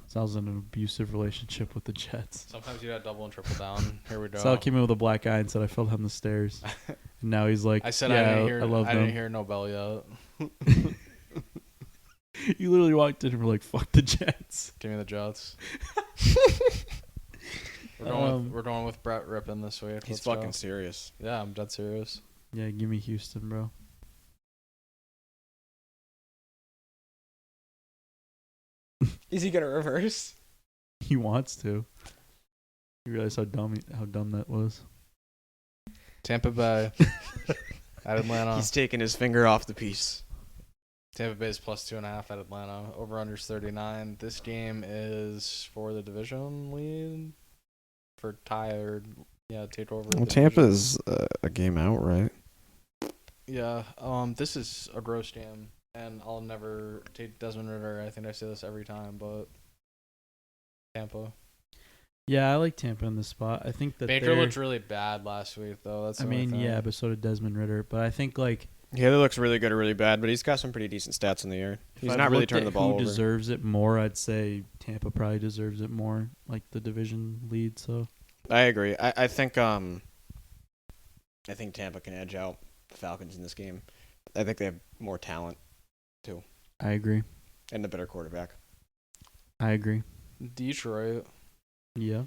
Sal's in an abusive relationship with the Jets. Sometimes you got double and triple down. Here we go. Sal came in with a black eye and said, "I fell down the stairs." And now he's like, I said yeah, I love them. didn't hear no bell yet. You literally walked in and were like, "Fuck the Jets." Give me the Jets. We're going with Brett Rippin this week. He's Let's go. fucking serious. Yeah, I'm dead serious. Yeah, give me Houston, bro. Is he gonna reverse? He wants to. You realize how dumb that was. Tampa Bay at Atlanta. He's taking his finger off the piece. Tampa Bay is +2.5 at Atlanta. Over/unders 39. This game is for the division lead. For take over. Well, the Tampa division. is a game out, right? Yeah. This is a gross game, and I'll never take Desmond Ridder. I think I say this every time, but Tampa. Yeah, I like Tampa in this spot. I think that Baker looked really bad last week, though. That's. I the only mean, thing. yeah, but so did Desmond Ridder. But I think like He either looks really good or really bad, but he's got some pretty decent stats in the year. if He's I've not really looked turning the at ball who over. deserves it more, I'd say Tampa probably deserves it more, like the division lead. So I agree. I think Tampa can edge out the Falcons in this game. I think they have more talent too, I agree. and the better quarterback. I agree. Detroit Yeah,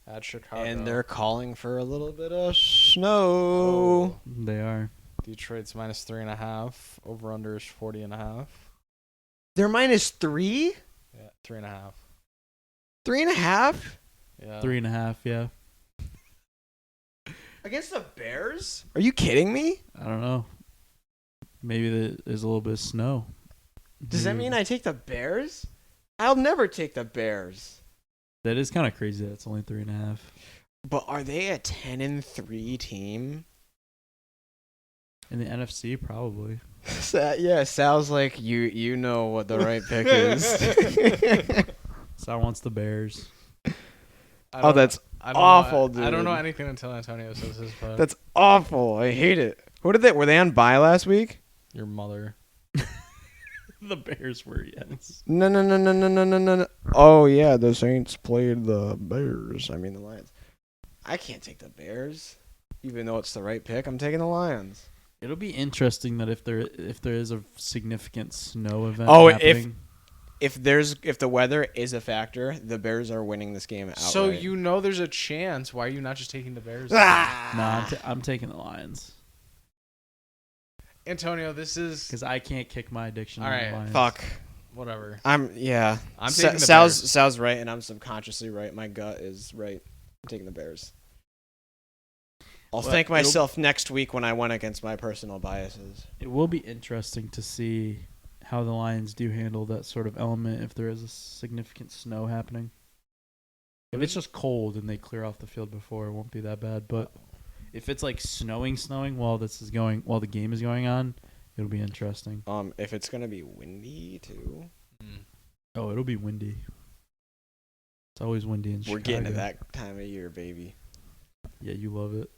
at Chicago. And they're calling for a little bit of snow. they are. Detroit's -3.5. Over/under is 40.5. They're -3, Yeah, 3.5. 3.5 Yeah. 3.5. Yeah, against the Bears. Are you kidding me? I don't know. Maybe there's a little bit of snow. Does that mean I take the Bears? I'll never take the Bears. That is kind of crazy. That it's only 3.5. But are they a 10-3 team? In the NFC, probably. Yeah, sounds like you know what the right pick is. Sal wants the Bears. Oh, that's I don't awful, know, I don't know dude. anything until Antonio says his pick. that's awful. I hate it. Who did they? Were they on bye last week? Your mother. The Bears were, yes. No. Oh yeah, the Saints played the Bears. I mean the Lions. I can't take the Bears, even though it's the right pick. I'm taking the Lions. It'll be interesting that if there is a significant snow event happening. happening. If the weather is a factor, the Bears are winning this game outright. So you know there's a chance. Why are you not just taking the Bears? Ah! No, I'm taking the Lions Antonio, this is because I can't kick my addiction. All on right, the Lions. Fuck. whatever. I'm taking the Bears. Sal's right, and I'm subconsciously right. My gut is right. I'm taking the Bears. I'll Well, thank myself next week when I went against my personal biases. It will be interesting to see how the Lions do handle that sort of element if there is a significant snow happening. If it's just cold and they clear off the field before, it won't be that bad. But if it's like snowing while the game is going on, it'll be interesting. If it's gonna be windy too. Oh, it'll be windy. It's always windy in Chicago. We're getting to that time of year, baby. Yeah, you love it.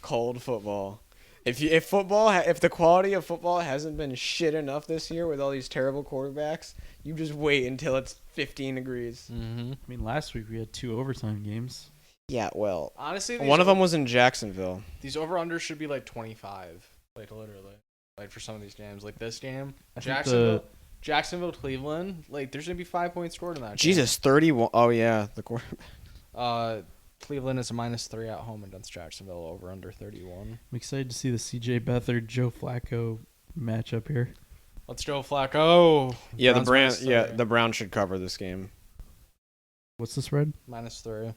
Cold football. If the quality of football hasn't been shit enough this year with all these terrible quarterbacks, you just wait until it's 15 degrees. Mm-hmm. I mean, last week we had 2 overtime games. Yeah, well, Honestly, one of them was in Jacksonville. These over-unders should be like 25, like literally, like for some of these games. Like this game, I think Jacksonville, Cleveland. Like there's gonna be 5 points scored in that. Jesus, 31. Oh yeah, the quarterback. Cleveland is a -3 at home against Jacksonville, over under 31. I'm excited to see the C.J. Beathard, Joe Flacco matchup here. Let's Joe Flacco. Yeah, Browns the Browns should cover this game. What's the spread? -3.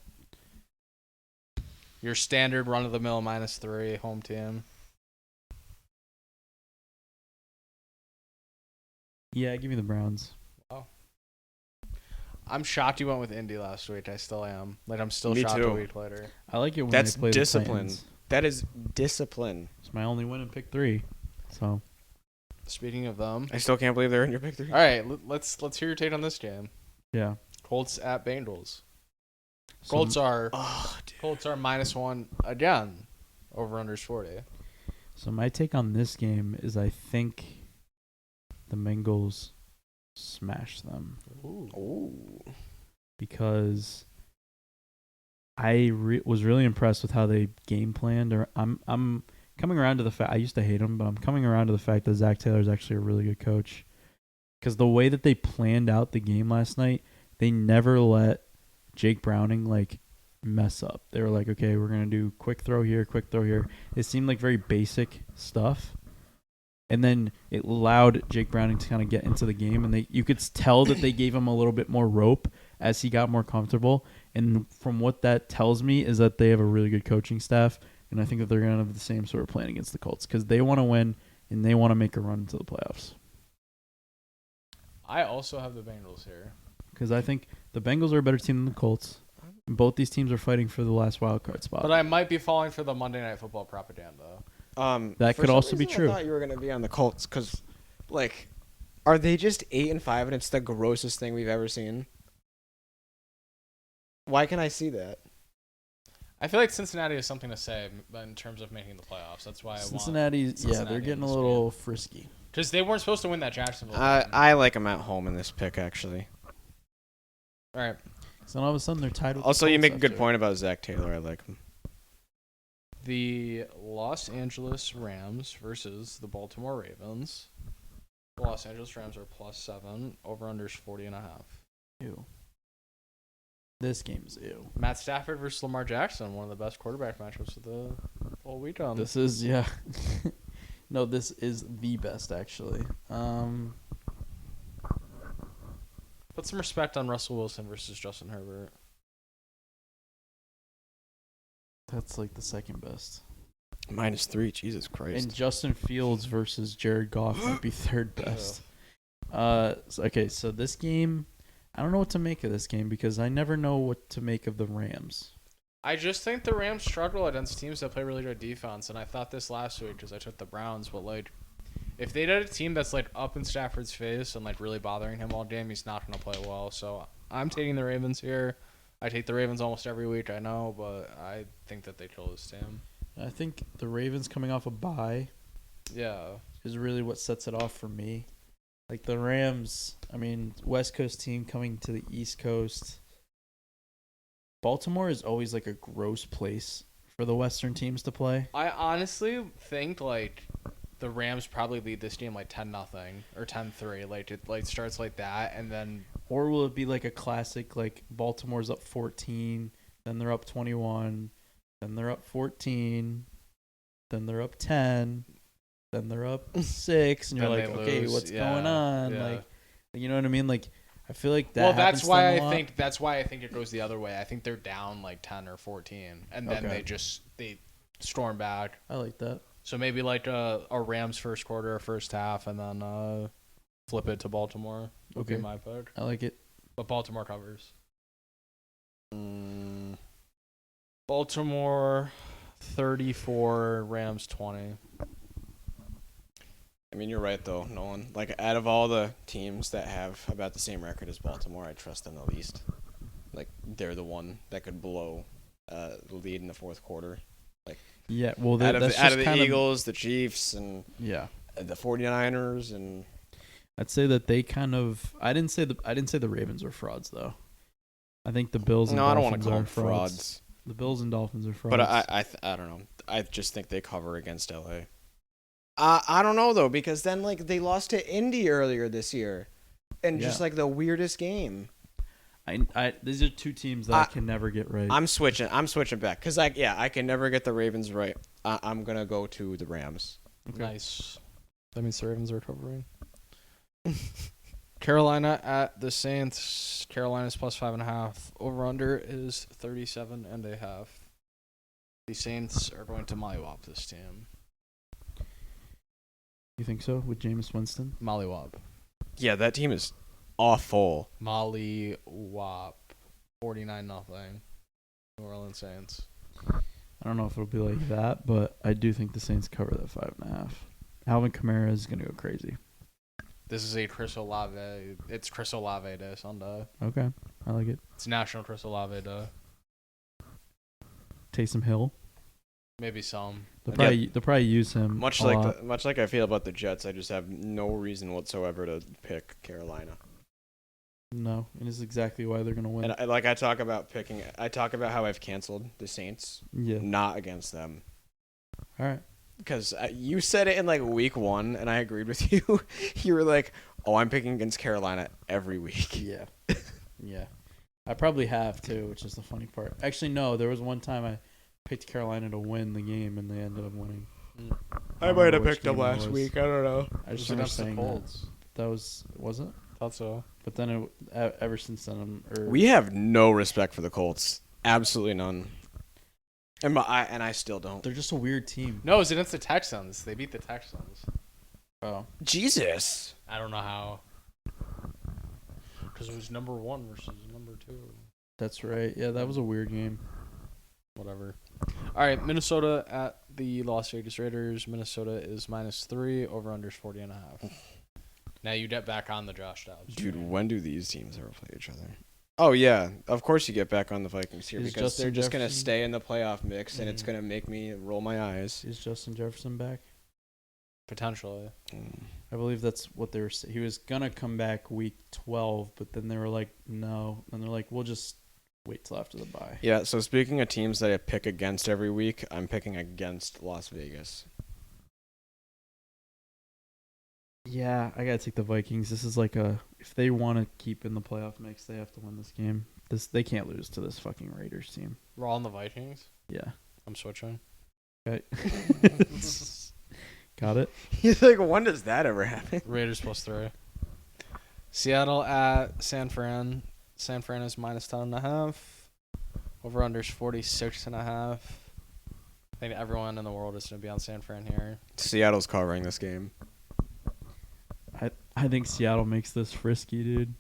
Your standard run-of-the-mill -3 home team. Yeah, give me the Browns. I'm shocked you went with Indy last week. I still am. Like I'm still Me shocked too. a week later. I like it when That's they play discipline. the Titans. That is discipline. It's my only win in pick 3. So Speaking of them, I still can't believe they're in your pick 3. all right, let's hear your take on this game. yeah, Colts at Bengals. So- Colts are dude. -1 again. Over unders 40. So my take on this game is I think the Bengals smash them Ooh. because I was really impressed with how they game planned. Or I'm coming around to the fact I used to hate him, but I'm coming around to the fact that Zach Taylor is actually a really good coach because the way that they planned out the game last night, they never let Jake Browning like mess up. They were like, okay, we're gonna do quick throw here, quick throw here. It seemed like very basic stuff. And then it allowed Jake Browning to kind of get into the game, and you could tell that they gave him a little bit more rope as he got more comfortable. And from what that tells me is that they have a really good coaching staff, and I think that they're going to have the same sort of plan against the Colts because they want to win and they want to make a run into the playoffs. I also have the Bengals here. Because I think the Bengals are a better team than the Colts. And both these teams are fighting for the last wild card spot. But I might be falling for the Monday Night Football propaganda. That For could some also be reason, true. I thought you were gonna be on the Colts because, like, are they just 8-5 and it's the grossest thing we've ever seen? Why can I see that? I feel like Cincinnati has something to say in terms of making the playoffs. That's why I want Cincinnati's, yeah, Cincinnati they're getting in a this little frisky. because they weren't supposed to win that Jacksonville. game. I like them at home in this pick actually. All right. So all of a sudden they're tied with Also, the you Colts make a good after. point about Zach Taylor. I like him. The Los Angeles Rams versus the Baltimore Ravens. The Los Angeles Rams are +7. Over-unders 40.5. Ew. This game is ew. Matt Stafford versus Lamar Jackson. One of the best quarterback matchups of the whole weekend. This is, yeah. No, this is the best, actually. Put some respect on Russell Wilson versus Justin Herbert. That's like the second best. -3. Jesus Christ. And Justin Fields versus Jared Goff might be third best. So this game, I don't know what to make of this game because I never know what to make of the Rams. I just think the Rams struggle against teams that play really good defense, and I thought this last week because I took the Browns, but like, if they had a team that's like up in Stafford's face and like really bothering him all game, he's not going to play well. So I'm taking the Ravens here. I take the Ravens almost every week, I know, but I think that they kill this team. I think the Ravens coming off a bye Yeah. is really what sets it off for me. Like the Rams, I mean, West Coast team coming to the East Coast. Baltimore is always like a gross place for the Western teams to play. I honestly think like the Rams probably lead this game like 10-0 or 10-3. Like it like starts like that, and then Or will it be like a classic, like Baltimore's up 14, then they're up 21, then they're up 14, then they're up 10, then they're up 6, and you're Then like, they okay, lose. what's Yeah, going on? yeah. Like, you know what I mean? Like, I feel like that. well, that's happens to why them a I lot. think it goes the other way. I think they're down like 10 or 14, and then Okay. they storm back. I like that. So maybe like a Rams first quarter or first half, and then Flip it to Baltimore. Would be Okay. my pick. I like it. But Baltimore covers. Baltimore 34, Rams 20. I mean, you're right though, Nolan. Like, out of all the teams that have about the same record as Baltimore, I trust them the least. Like, they're the one that could blow the lead in the fourth quarter. Yeah, well, Out of that's the just Eagles, the Chiefs, and yeah. the 49ers, and I'd say that they kind of. I didn't say the Ravens were frauds though. I think the Bills and no, I don't want Dolphins to call are them frauds. The Bills and Dolphins are frauds. But I don't know. I just think they cover against LA. I don't know though, because then like they lost to Indy earlier this year, and just Yeah. like the weirdest game. These are two teams that I can never get right. I'm switching back because I can never get the Ravens right. I'm gonna go to the Rams. Okay. Nice. That means the Ravens are covering. Carolina at the Saints. Carolina's plus 5.5. Over under is 37.5. The Saints are going to mollywop this team. You think so with Jameis Winston? Mollywop. Yeah, that team is awful. Mollywop. 49-0. New Orleans Saints. I don't know if it'll be like that, but I do think the Saints cover that 5.5. Alvin Kamara is gonna go crazy. This is a Chris Olave. It's Chris Olave Day Sunday. Okay, I like it. It's National Chris Olave Day. Taysom Hill. Maybe some. They'll probably use him. Much a lot. like I feel about the Jets, I just have no reason whatsoever to pick Carolina. No, and it's exactly why they're gonna win. And I talk about how I've canceled the Saints, Yeah. not against them. All right. Because you said it in like week 1, and I agreed with you. You were like, "Oh, I'm picking against Carolina every week." Yeah. Yeah. I probably have too, which is the funny part. Actually, no. There was one time I picked Carolina to win the game, and they ended up winning. I don't might know have which picked them game it last was. week. I don't know. I just It was remember against the saying Colts. that was it? Thought so. But then ever since then, We have no respect for the Colts. Absolutely none. And I still don't. they're just a weird team. No, it was against the Texans. They beat the Texans. Oh, Jesus. I don't know how. Because it was number 1 versus number 2. that's right. Yeah, that was a weird game. Whatever. All right, Minnesota at the Las Vegas Raiders. Minnesota is -3. Over under is 40.5. Now you get back on the Josh Dobbs. Dude, when do these teams ever play each other? Oh, yeah. Of course you get back on the Vikings here Is because they're Justin just going to Jefferson- stay in the playoff mix, and it's Mhm. going to make me roll my eyes. Is Justin Jefferson back? Potentially. I believe that's what they were saying. He was gonna come back week 12, but then they were like, no. And they're like, we'll just wait till after the bye. Yeah, so speaking of teams that I pick against every week, I'm picking against Las Vegas. Yeah, I gotta take the Vikings. This is like if they want to keep in the playoff mix, they have to win this game. They can't lose to this fucking Raiders team. We're all on the Vikings. Yeah. I'm switching. Okay. Got it. He's like, when does that ever happen? Raiders +3. Seattle at San Fran. San Fran is -10.5. Over under is 46.5. I think everyone in the world is going to be on San Fran here. Seattle's covering this game. I think Seattle makes this frisky, dude.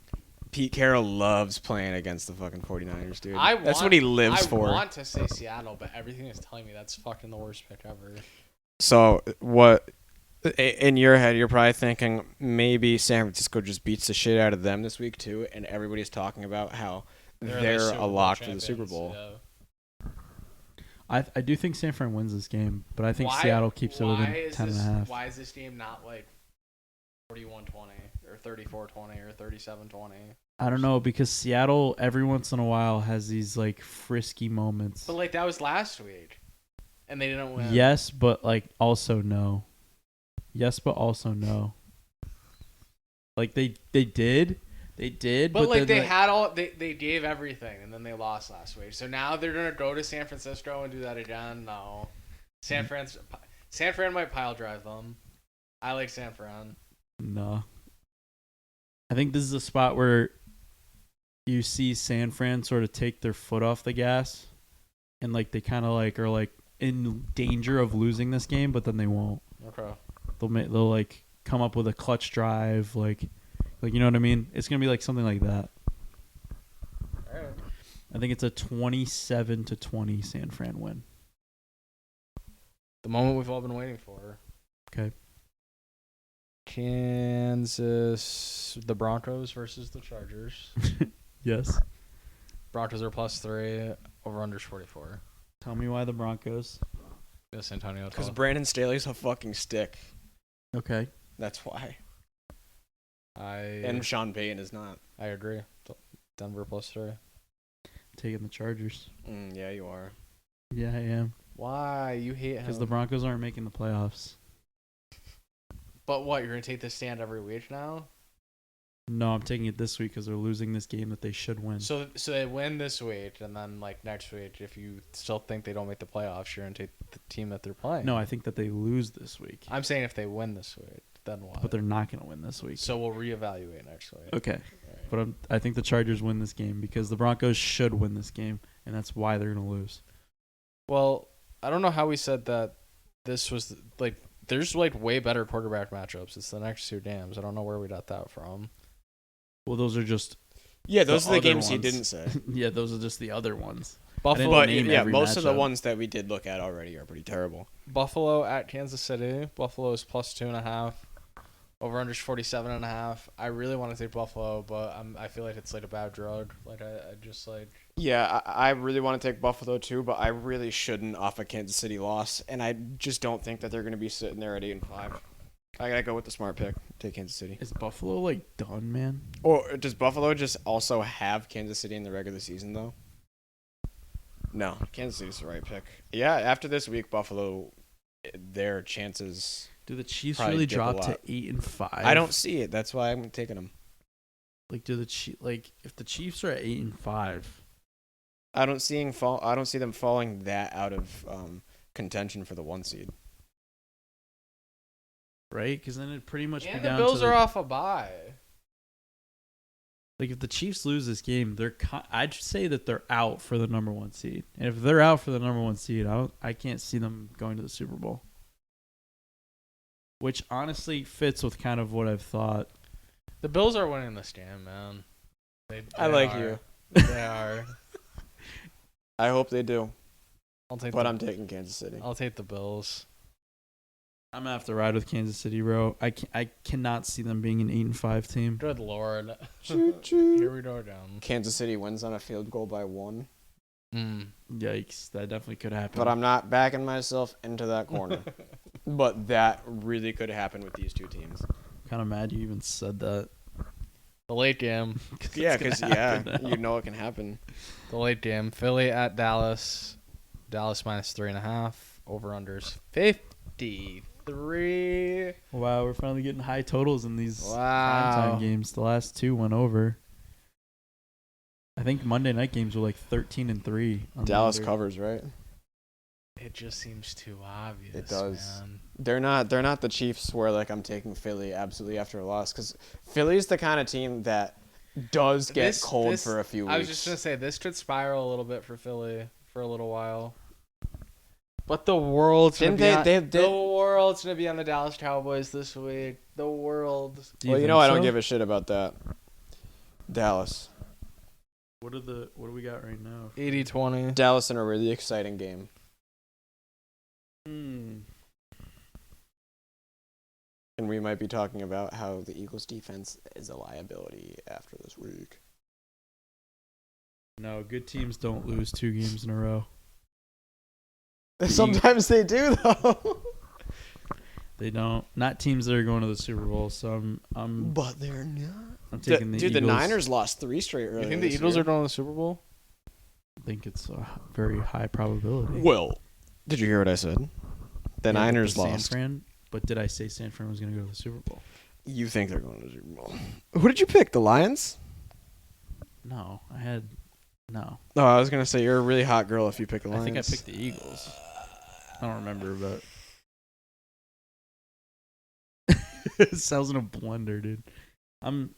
Pete Carroll loves playing against the fucking 49ers, dude. That's That's what he lives for. I want to say Seattle, but everything is telling me that's fucking the worst pick ever. So, what in your head, you're probably thinking maybe San Francisco just beats the shit out of them this week, too, and everybody's talking about how they're the Super a Bowl lock for the champions, Super Bowl. yeah. I do think San Fran wins this game, but I think Seattle keeps it within 10.5. Why is this game not like 41-20 or 34-20 or 37-20? I don't know, because Seattle every once in a while has these like frisky moments. But like that was last week, and they didn't win. Yes, but like also no. Yes, but also no. Like they did, But like then, they had all they gave everything, and then they lost last week. So now they're gonna go to San Francisco and do that again. No, San Fran might pile drive them. I like San Fran. no. I think this is a spot where you see San Fran sort of take their foot off the gas, and like they kind of like are like in danger of losing this game, but then they won't. Okay. They'll like come up with a clutch drive, like Like, you know what I mean? It's gonna be like something like that. All right. I think it's a 27-20 San Fran win. The moment we've all been waiting for. Okay. Kansas, the Broncos versus the Chargers. Yes. Broncos are +3. Over under 44. Tell me why the Broncos. Yes, Antonio. Because Brandon Staley's a fucking stick. Okay. That's why. And And Sean Payton is not. I agree. Denver +3. Taking the Chargers. Yeah, you are. Yeah, I am. Why? You hate him. Because the Broncos aren't making the playoffs. But what? You're going to take this stand every week now? No, I'm taking it this week because they're losing this game that they should win. So they win this week, and then like next week, if you still think they don't make the playoffs, you're going to take the team that they're playing. No, I think that they lose this week. I'm saying if they win this week, then what? But they're not going to win this week. So we'll reevaluate next week. Okay. Right. But I think the Chargers win this game because the Broncos should win this game, and that's why they're going to lose. Well, I don't know how we said that this was like there's like way better quarterback matchups. It's the next two games. I don't know where we got that from. Well, those are just Yeah, those are the other games he ones. didn't say. yeah, those are just the other ones. Buffalo, But name yeah, every most of the matchup. ones that we did look at already are pretty terrible. Buffalo at Kansas City. Buffalo is +2.5. Over under 47.5. I really want to take Buffalo, but I feel like it's like a bad drug. Like I just like. Yeah, I really want to take Buffalo too, but I really shouldn't off a Kansas City loss, and I just don't think that they're going to be sitting there at 8-5. I gotta go with the smart pick. Take Kansas City. Is Buffalo like done, man? Or does Buffalo just also have Kansas City in the regular season though? No, Kansas City's the right pick. Yeah, after this week, Buffalo, their chances. Do the Chiefs Probably really dip a drop to lot. 8-5? I don't see it. That's why I'm taking them. like. Do the if the Chiefs are at 8-5? I don't see them falling that out of contention for the 1 seed. Right? Because then it'd pretty much be And down the Bills to are off a bye. like if the Chiefs lose this game, I'd say that they're out for the number 1 seed. And if they're out for the number 1 seed, I can't see them going to the Super Bowl. Which honestly fits with kind of what I've thought. The Bills are winning this game, man. I like are. you. They are. I hope they do, I'll take. but I'm taking Kansas City. I'll take the Bills. I'm gonna have to ride with Kansas City, bro. I cannot see them being an 8-5 team. Good lord. Choo choo. Here we go down. Kansas City wins on a field goal by 1, Yikes, that definitely could happen. but I'm not backing myself into that corner. But that really could happen with these two teams. kind of mad you even said that. The late game. Yeah, It's gonna because happen now. you know it can happen. The late game. Philly at Dallas. Dallas -3.5. Over unders 53. Wow, we're finally getting high totals in these Wow. primetime games. The last two went over. I think Monday night games were like 13-3. on the Dallas under. covers, right? It just seems too obvious. It does. Man. They're not the Chiefs where like I'm taking Philly absolutely after a loss, because Philly's the kind of team that does get cold for a few weeks. I was just gonna say this could spiral a little bit for Philly for a little while. But the world's gonna the world's gonna be on the Dallas Cowboys this week. The world. Well, you know I don't give a shit about that. Dallas. What do we got right now? 80-20. Dallas in a really exciting game. And we might be talking about how the Eagles defense is a liability after this week. No, good teams don't lose 2 games in a row. Sometimes they do though. They don't. Not teams that are going to the Super Bowl. So I'm But they're not. I'm taking the Dude, Eagles. the Niners lost 3 straight earlier. You think the Eagles are going to the Super Bowl? I think it's a very high probability. Well, did you hear what I said? The Niners San lost. Fran, but did I say San Fran was going to go to the Super Bowl? You think they're going to the Super Bowl? Who did you pick? The Lions? No, I had no. Oh, I was gonna say you're a really hot girl if you pick the Lions. I think I picked the Eagles. I don't remember, but it sounds in a blender, dude. I'm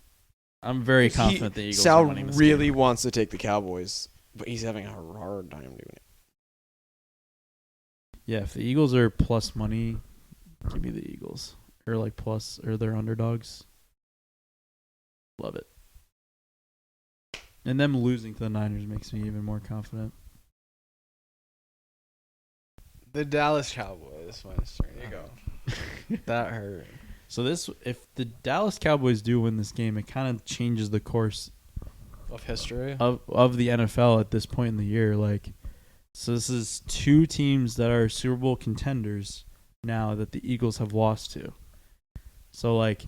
very confident the Eagles Sal are winning this really game. wants to take the Cowboys, but he's having a hard time doing it. Yeah, if the Eagles are plus money, give me the Eagles. Or like plus, or they're underdogs. Love it. And them losing to the Niners makes me even more confident. The Dallas Cowboys. There you go. That hurt. So if the Dallas Cowboys do win this game, it kind of changes the course Of history. of the NFL at this point in the year. Like, so this is two teams that are Super Bowl contenders now that the Eagles have lost to. So like,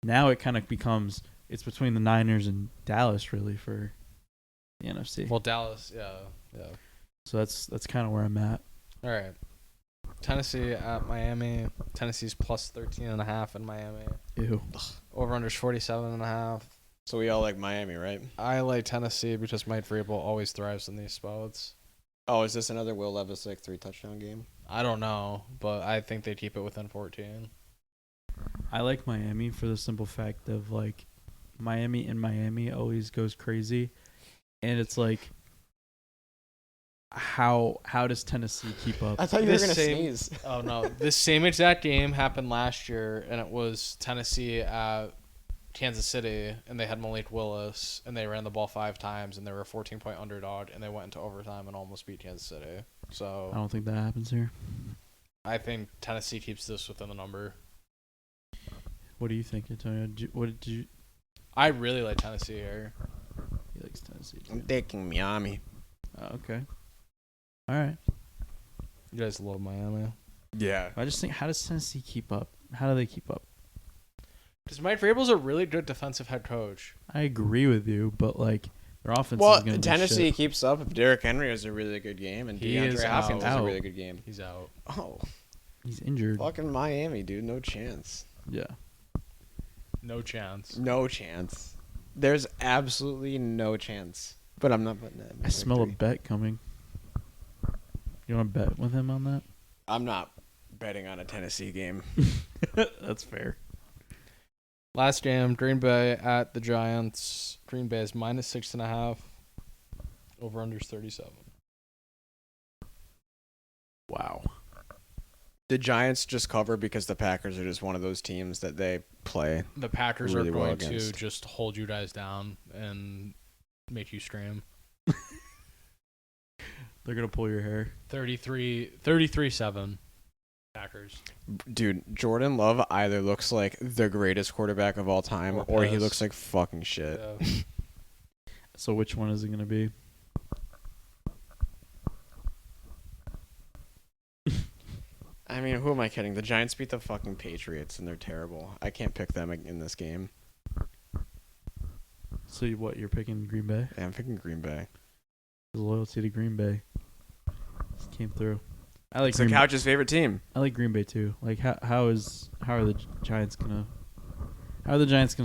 now it kind of becomes it's between the Niners and Dallas really for the NFC. Well, Dallas, yeah. So that's kind of where I'm at. All right. Tennessee at Miami. Tennessee's plus 13.5 in Miami. Ew. Over unders 47.5. So we all like Miami, right? I like Tennessee because Mike Vrabel always thrives in these spots. Oh, is this another Will Levis 3-touchdown game? I don't know, but I think they keep it within 14. I like Miami for the simple fact of like Miami in Miami always goes crazy, and it's like how does Tennessee keep up? I thought you were This gonna same- sneeze. Oh no, this same exact game happened last year, and it was Tennessee at Kansas City, and they had Malik Willis, and they ran the ball 5 times, and they were a 14-point underdog, and they went into overtime and almost beat Kansas City. I So don't think that happens here. I think Tennessee keeps this within the number. What do you think, Antonio? What did you? I really like Tennessee here. He likes Tennessee. I'm Too. taking Miami. Oh, okay. All right. You guys love Miami. Yeah. I just think, how does Tennessee keep up? How do they keep up? Because Mike Vrabel's a really good defensive head coach. I agree with you, but like their offense Well, is going to Tennessee shit. keeps up if Derrick Henry has a really good game and He DeAndre is Hopkins has out. a really good game. He's out. Oh, He's injured. fucking Miami, dude. No chance. Yeah. No chance. No chance. There's absolutely no chance. But I'm not putting that in my I smell a victory. bet coming. You want to bet with him on that? I'm not betting on a Tennessee game. That's fair. Last game, Green Bay at the Giants. Green Bay is minus 6.5. Over unders 37. Wow. The Giants just cover because the Packers are just one of those teams that they play. The Packers Really are well going to against. just hold you guys down and make you stream. They're going to pull your hair. 33-7. Packers. Dude, Jordan Love either looks like the greatest quarterback of all time or he Yes. looks like fucking shit. Yeah. So which one is it going to be? I mean, who am I kidding? The Giants beat the fucking Patriots and they're terrible. I can't pick them in this game. So you're picking Green Bay? Yeah, I'm picking Green Bay. His loyalty to Green Bay just came through. I like It's Green the Couch's favorite team. I like Green Bay too. Like how are the Giants gonna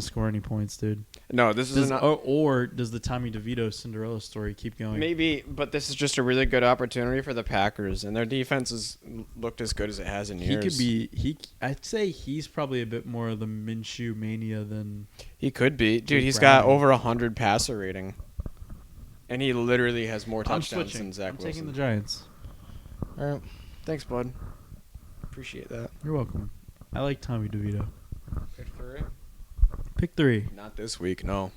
score any points, dude? No, this is not. Or does the Tommy DeVito Cinderella story keep going? Maybe, but this is just a really good opportunity for the Packers, and their defense has looked as good as it has in years. I'd say he's probably a bit more of the Minshew mania than. He could be, dude. Jake He's got Browning. over 100 passer rating, and he literally has more I'm touchdowns switching. than Zach I'm Wilson. taking the Giants. All right. Thanks, bud. Appreciate that. You're welcome. I like Tommy DeVito. Pick 3. Pick 3. Not this week, no.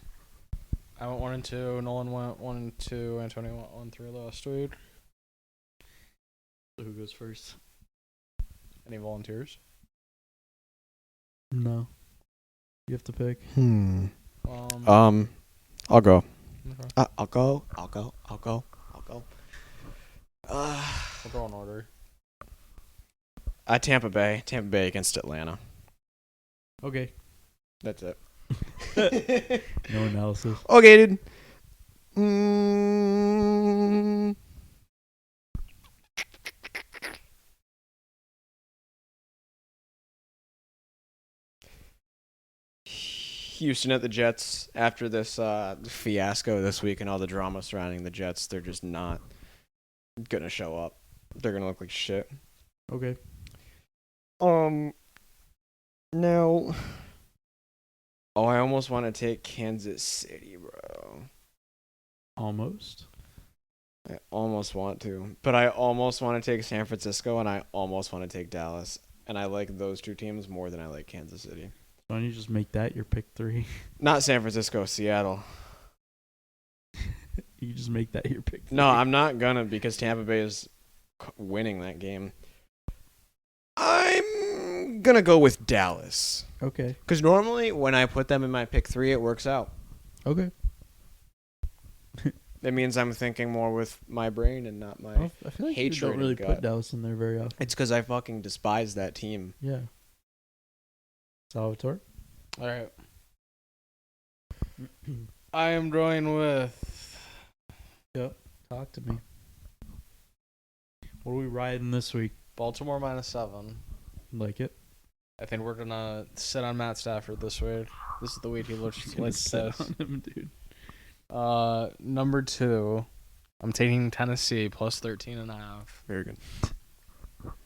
I went 1 and 2. Nolan went 1 and 2. Antonio went 1 and 3 last week. So who goes first? Any volunteers? No. You have to pick. I'll go. Okay. I'll go. We'll go in order. Tampa Bay against Atlanta. Okay. That's it. No analysis. Okay, dude. Houston at the Jets after this fiasco this week and all the drama surrounding the Jets. They're just not gonna show up. They're gonna look like shit. Okay. No. Oh, I almost want to take Kansas City, bro. Almost. I almost want to. But I almost want to take San Francisco, and I almost want to take Dallas. And I like those two teams more than I like Kansas City. Why don't you just make that your pick 3? Not San Francisco, Seattle. You just make that your pick 3. No, I'm not gonna because Tampa Bay is winning that game. I'm gonna go with Dallas. Okay. Because normally when I put them in my pick 3, it works out. Okay. That means I'm thinking more with my brain and not my I feel like you hatred don't really and gut. put Dallas in there very often. It's because I fucking despise that team. Yeah. Salvatore? All right. I am going with. Yep. Talk to me. What are we riding this week? Baltimore -7. Like it? I think we're gonna sit on Matt Stafford this week. This is the week he looks He's gonna like sit this. on him, dude. Number 2, I'm taking Tennessee +13.5. Very good.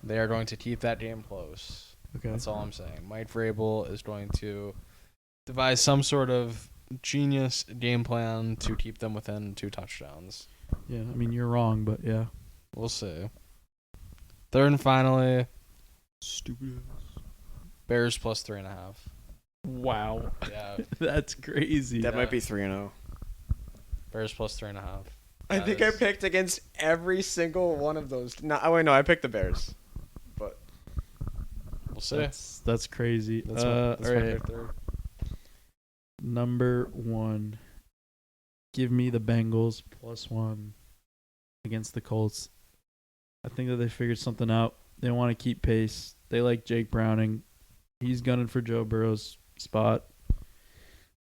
They are going to keep that game close. Okay. That's all I'm saying. Mike Vrabel is going to devise some sort of genius game plan to keep them within 2 touchdowns. Yeah, I mean, you're wrong, but yeah. We'll see. Third and finally, Stupid. Bears +3.5. Wow. Yeah, That's crazy. That might be 3-0. Bears +3.5. I That think is- I picked against every single one of those. No, I picked the Bears. But We'll see. That's crazy. That's all my right. pick 3. Number 1. Give me the Bengals +1 against the Colts. I think that they figured something out. They want to keep pace. They like Jake Browning. He's gunning for Joe Burrow's spot.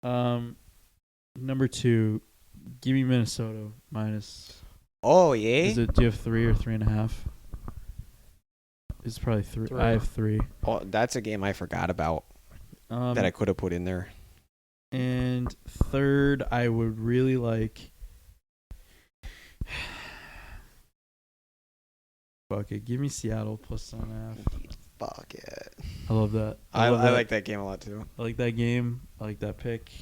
Number 2. Give me Minnesota minus. oh yeah. Do you have 3 or 3.5? It's probably 3. 3. I have 3. Oh, that's a game I forgot about that I could have put in there. And third, I would really like. Fuck it. Give me Seattle +7.5. Fuck it. I love that. I love that. like that game a lot too. I like that game. I like that pick.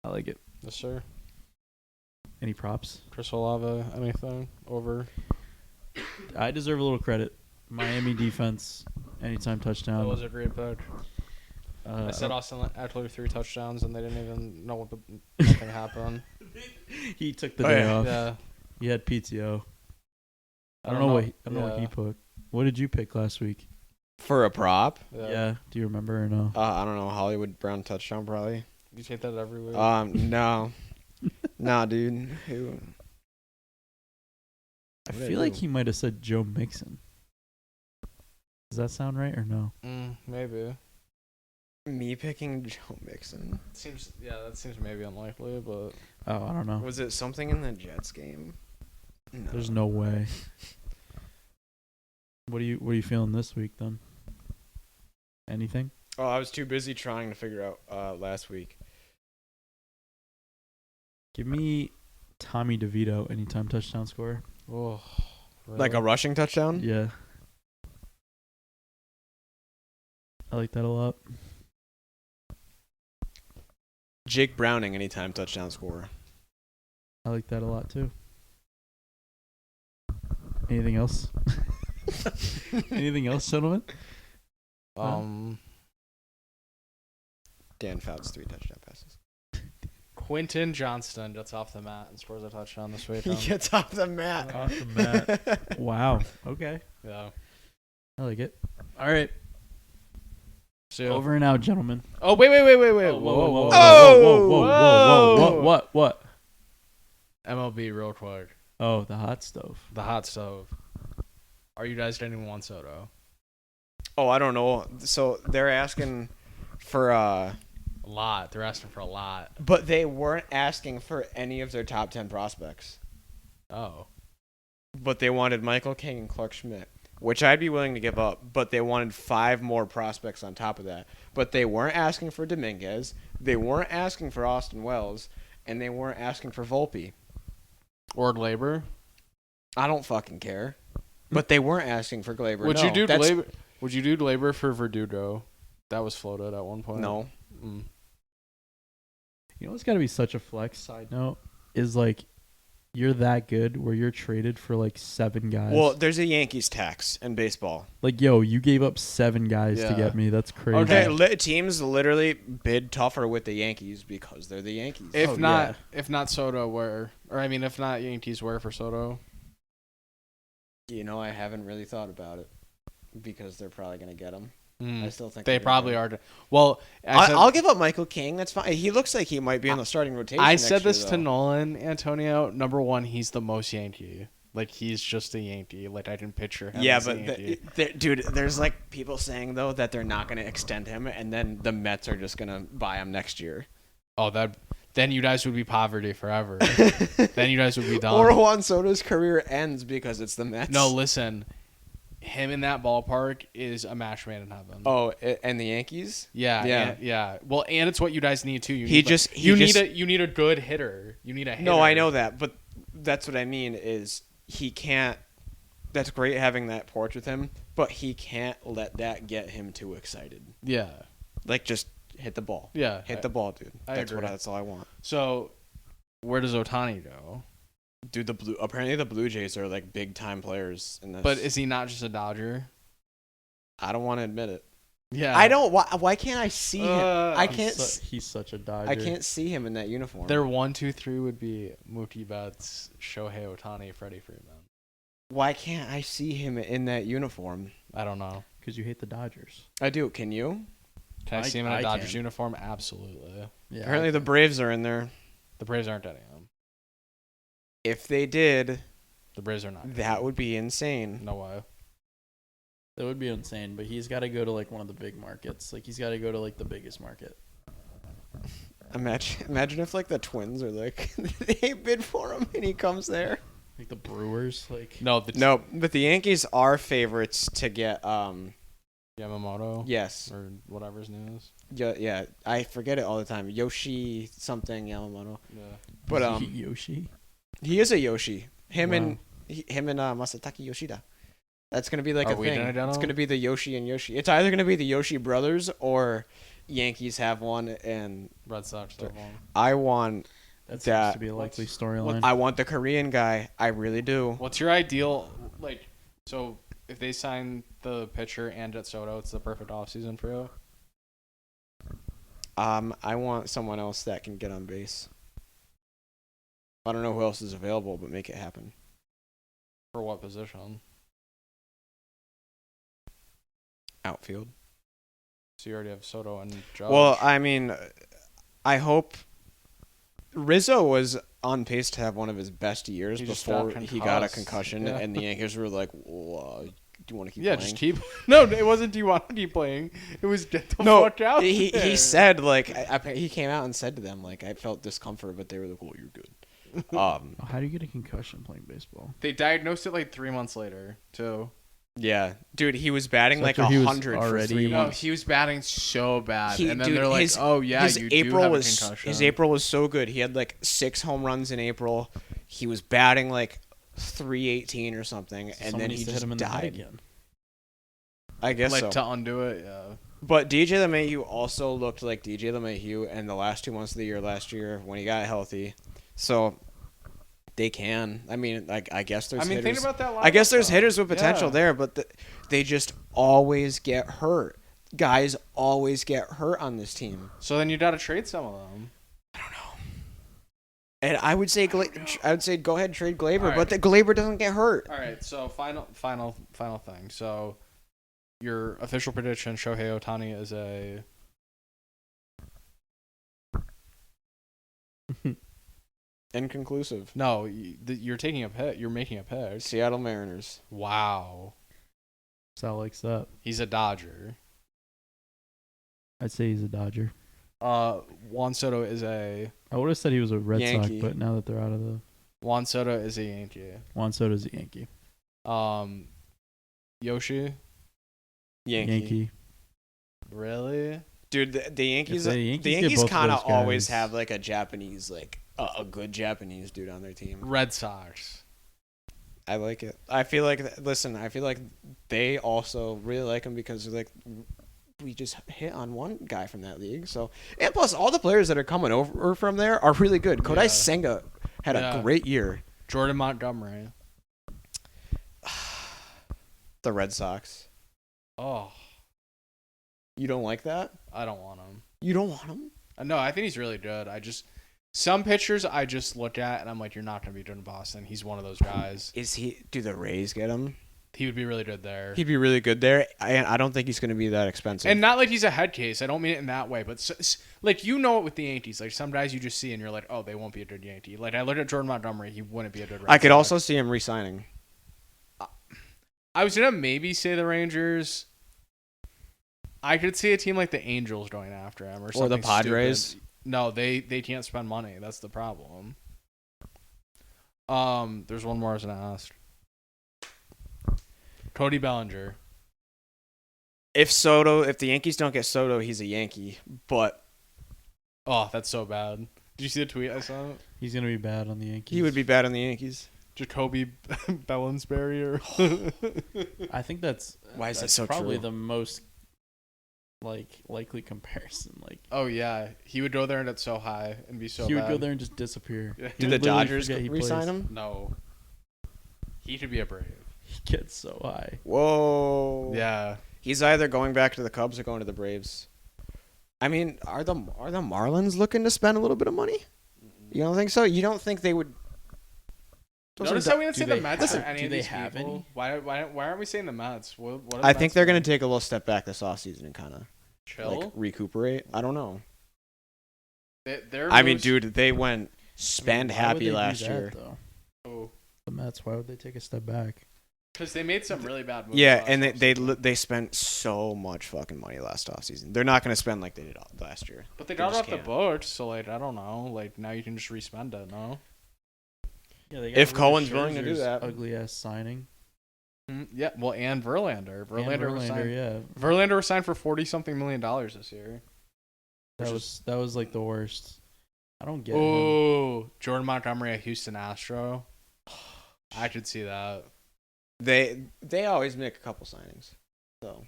I like it. Yes, sir. Any props? Chris Olave, anything over? I deserve a little credit. Miami defense, anytime touchdown. That was a great pick. I said I Austin Eckler 3 touchdowns, and they didn't even know what nothing happened. he took the Oh, day yeah. off. Yeah. He had PTO. I don't don't know know. what he Yeah. put. What did you pick last week? For a prop? Yeah. Do you remember or no? I don't know. Hollywood Brown touchdown probably. You take that every week. No. Nah, dude. Who? I What did I feel like do? he might have said Joe Mixon. Does that sound right or no? Maybe. Me picking Joe Mixon. That seems maybe unlikely, but Oh, I don't know. Was it something in the Jets game? No. There's no way. What are you feeling this week then? Anything? Oh, I was too busy trying to figure out last week. Give me Tommy DeVito anytime touchdown scorer. oh, really? Like a rushing touchdown? Yeah. I like that a lot. Jake Browning anytime touchdown scorer. I like that a lot too. Anything else? Anything else, gentlemen? Dan Fouts 3 touchdown passes. Quentin Johnston gets off the mat and scores a touchdown this week. He gets off the mat. Off the mat. Wow. Okay. Yeah. I like it. All right. So Over and out, gentlemen. Oh wait! Whoa, What? MLB real quick. Oh, the hot stove. The hot stove. Are you guys getting Juan Soto? Oh, I don't know. So they're asking for A lot. They're asking for a lot. but they weren't asking for any of their top 10 prospects. Oh. But they wanted Michael King and Clark Schmidt, which I'd be willing to give up, but they wanted 5 more prospects on top of that. But they weren't asking for Dominguez, they weren't asking for Austin Wells, and they weren't asking for Volpe. Or Glaber. I don't fucking care. But they weren't asking for Glaber. Would No, you do that's- Glaber? Would you do Glaber for Verdugo? That was floated at one point. No. You know what's got to be such a flex, side note, is like you're that good where you're traded for like 7 guys. Well, there's a Yankees tax in baseball. Like, yo, you gave up 7 guys to Yeah. get me. That's crazy. Okay. Teams literally bid tougher with the Yankees because they're the Yankees. If not Soto, where? Or I mean, if not Yankees, where for Soto? I haven't really thought about it because they're probably gonna get him. I still think they they're probably gonna are. Well, I'll give up Michael King. That's fine. He looks like he might be in the starting rotation. I next said this year, to though. Nolan, Antonio. Number one, he's the most Yankee. Like, he's just a Yankee. Like, I didn't picture him Yeah, as a but Yankee. dude, there's like people saying though that they're not gonna extend him, and then the Mets are just gonna buy him next year. Oh, then you guys would be poverty forever. Then you guys would be done. Or Juan Soto's career ends because it's the Mets. No, listen. Him in that ballpark is a match made in heaven. Oh, and the Yankees? Yeah. Well, and it's what you guys need too. You He need, just- you he need just- a you need a good hitter. You need a hitter. No, I know that, but that's what I mean is he can't. That's great having that porch with him, but he can't let that get him too excited. Yeah. Like, just hit the ball. Yeah. Hit the ball, dude. I That's agree. that's all I want. So, where does Ohtani go? Dude, apparently the Blue Jays are like big time players in this. But is he not just a Dodger? I don't want to admit it. Yeah. I don't. Why can't I see him? I He's can't. He's such a Dodger. I can't see him in that uniform. Their 1, 2, 3 would be Mookie Betts, Shohei Ohtani, Freddie Freeman. Why can't I see him in that uniform? I don't know. Because you hate the Dodgers. I do. Can you? Can I see him in a I Dodgers can. uniform? Absolutely. Yeah. Apparently the Braves are in there. The Braves aren't getting him. If they did, The Braves are not. getting that him. would be insane. No way. That would be insane, but he's got to go to like one of the big markets. Like he's got to go to like the biggest market. Imagine if like the Twins are like they bid for him and he comes there. Like the Brewers, like No, No, but the Yankees are favorites to get. Yamamoto. Yes. Or whatever his name is. Yeah. I forget it all the time. Yoshi something Yamamoto. Yeah. But Yoshi. he is a Yoshi. Him Wow. and Masataki Yoshida. That's gonna be like Are a we thing. gonna get It's him? gonna be the Yoshi and Yoshi. It's either gonna be the Yoshi brothers or Yankees have one, and Red Sox have one. I want That seems that. to be a likely storyline. I want the Korean guy. I really do. What's your ideal, like, so if they sign the pitcher and Jet Soto, it's the perfect offseason for you? I want someone else that can get on base. I don't know who else is available, but make it happen. For what position? Outfield. So you already have Soto and Judge. Well, I mean, I hope Rizzo was on pace to have one of his best years He just before got he got a concussed. concussion, Yeah. and the Yankees were like, "Whoa, do you want to keep yeah, playing?" just keep. No, it wasn't. Do you want to keep playing? It was get the No, fuck out. he there. said like he came out and said to them like I felt discomfort, but they were like, "Well, you're good." How do you get a concussion playing baseball? They diagnosed it like 3 months later too. Yeah, dude, he was batting So like after he was 100 for already- 3 No, months. he was batting so bad, He- and then dude, they're like, his- "Oh yeah, his you April do have was a concussion." his April was so good. He had like 6 home runs in April. He was batting like 318 or something, and Someone then needs he to just hit him in the head died. again. I guess like so. to undo it. Yeah. But DJ LeMahieu also looked like DJ LeMahieu in the last 2 months of the year last year when he got healthy. So they can. I mean, like I guess there's. I mean, hitters. think about that. I guess there's lineup, hitters though. with potential Yeah. there, but they just always get hurt. Guys always get hurt on this team. So then you got to trade some of them. And I would say go ahead and trade Glaber, All right. but the Glaber doesn't get hurt. All right. So final thing. So your official prediction: Shohei Ohtani is a. Inconclusive. No, you're taking a pick. You're making a pick. Seattle Mariners. Wow. Sal likes that. He's a Dodger. I'd say he's a Dodger. Juan Soto is a I would have said he was a Red Yankee. Sox, but now that they're out of the Juan Soto is a Yankee. Juan Soto's a Yankee. Yoshi. Yankee. Really? Dude, the Yankees. If The Yankees get Yankees both of kind of those always guys- have like a Japanese, like a good Japanese dude on their team. Red Sox. I like it. I feel like they also really like him because like we just hit on one guy from that league. So and plus all the players that are coming over from there are really good. Kodai Yeah. Senga had Yeah. a great year. Jordan Montgomery. The Red Sox. Oh, You don't like that? I don't want him. You don't want him? No, I think he's really good. Some pitchers I just look at and I'm like, you're not going to be good in Boston. He's one of those guys. Do the Rays get him? He would be really good there. He'd be really good there. I don't think he's going to be that expensive. And not like he's a head case. I don't mean it in that way. But, like, you know it with the Yankees. Like, some guys you just see and you're like, oh, they won't be a good Yankee. Like, I look at Jordan Montgomery. He wouldn't be a good Red I could Sox. also see him re-signing. I was going to maybe say the Rangers. I could see a team like the Angels going after him. Or something the Padres. Stupid. No, they can't spend money. That's the problem. There's one more I was going to ask. Cody Bellinger. If the Yankees don't get Soto, he's a Yankee. But Oh, that's so bad. Did you see the tweet I saw? He's gonna be bad on the Yankees. he would be bad on the Yankees. Jacoby Bellinsbury or I think that's Why is that that's so probably true? the most likely comparison. Like Oh yeah, he would go there and it's so high and be so he would bad. go there and just disappear. Yeah. He Did would the literally Dodgers forget he re-sign plays. him? No. He should be a Brave. He gets so high. Whoa. Yeah. He's either going back to the Cubs or going to the Braves. I mean, are the Marlins looking to spend a little bit of money? You don't think so? You don't think they would? Notice how we didn't do say the they Mets have- or any do of they these have people. any? Why aren't we saying the Mets? What are the I think Mets they're doing? going to take a little step back this offseason and kind of Chill. like recuperate. I don't know. They're I mean, dude, they went spend Why would happy they do last that, year. though? The Mets. Why would they take a step back? Because they made some really bad moves. Yeah, last and offseason. they spent so much fucking money last offseason. They're not going to spend like they did last year. But they They got it just off the can't. books, so like I don't know. Like now you can just respend it, no? Yeah, they If got rid of Cohen's willing to do Scherzer's that. ugly ass signing. Yeah, well, and Verlander. Verlander was signed. yeah, Verlander was signed for $40-something million this year. that was like the worst. I don't get him. Oh, Jordan Montgomery, a Houston Astro. I could see that. They always make a couple signings, so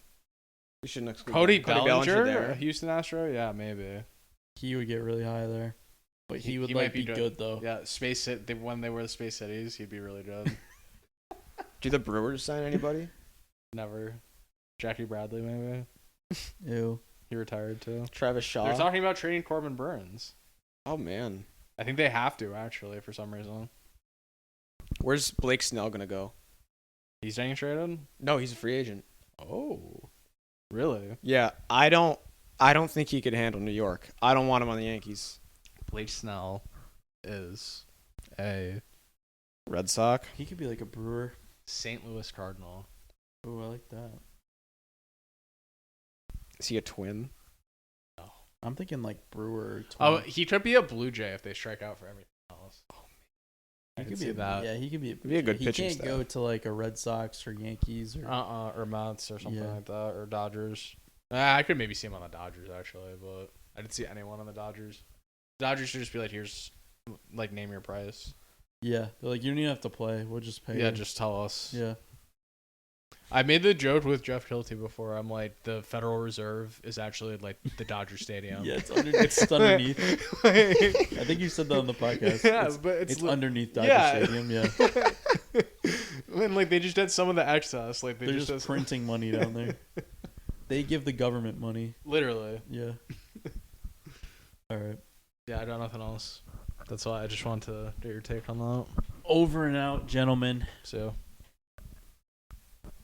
we shouldn't exclude Cody them. Bellinger, a there. Houston Astro. Yeah, maybe. He would get really high there, but he would he like might be be good. good though. Yeah, when they were the Space Cities, he'd be really good. Do the Brewers sign anybody? Never. Jackie Bradley, maybe. Ew. He retired too. Travis Shaw. They're talking about trading Corbin Burns. Oh man, I think they have to actually for some reason. where's Blake Snell gonna go? He's getting traded. No, he's a free agent. Oh, really? Yeah, I don't think he could handle New York. I don't want him on the Yankees. Blake Snell is a Red Sox. He could be like a Brewer. St. Louis Cardinal. Oh, I like that. Is he a twin? I'm thinking like Brewer. Oh, he could be a Blue Jay if they strike out for everything else. I He can could see be that. Yeah, he could be. Be a good he pitching can't staff. go to like a Red Sox or Yankees or. Or Mets or something Yeah. like that, or Dodgers. I could maybe see him on the Dodgers actually, but I didn't see anyone on the Dodgers. Dodgers should just be like, here's, like, name your price. Yeah, they're like you don't even have to play. We'll just pay. Yeah, you. just tell us. Yeah. I made the joke with Jeff Kilty before. I'm like, the Federal Reserve is actually like the Dodger Stadium. Yeah, it's underneath. I think you said that on the podcast. Yeah, it's, but it's underneath Dodger yeah. Stadium. Yeah, When like they just had some of the excess, like they're just printing money down there. They give the government money. literally. Yeah. All right. Yeah, I got nothing else. That's all. I just wanted to get your take on that. Over and out, gentlemen. So.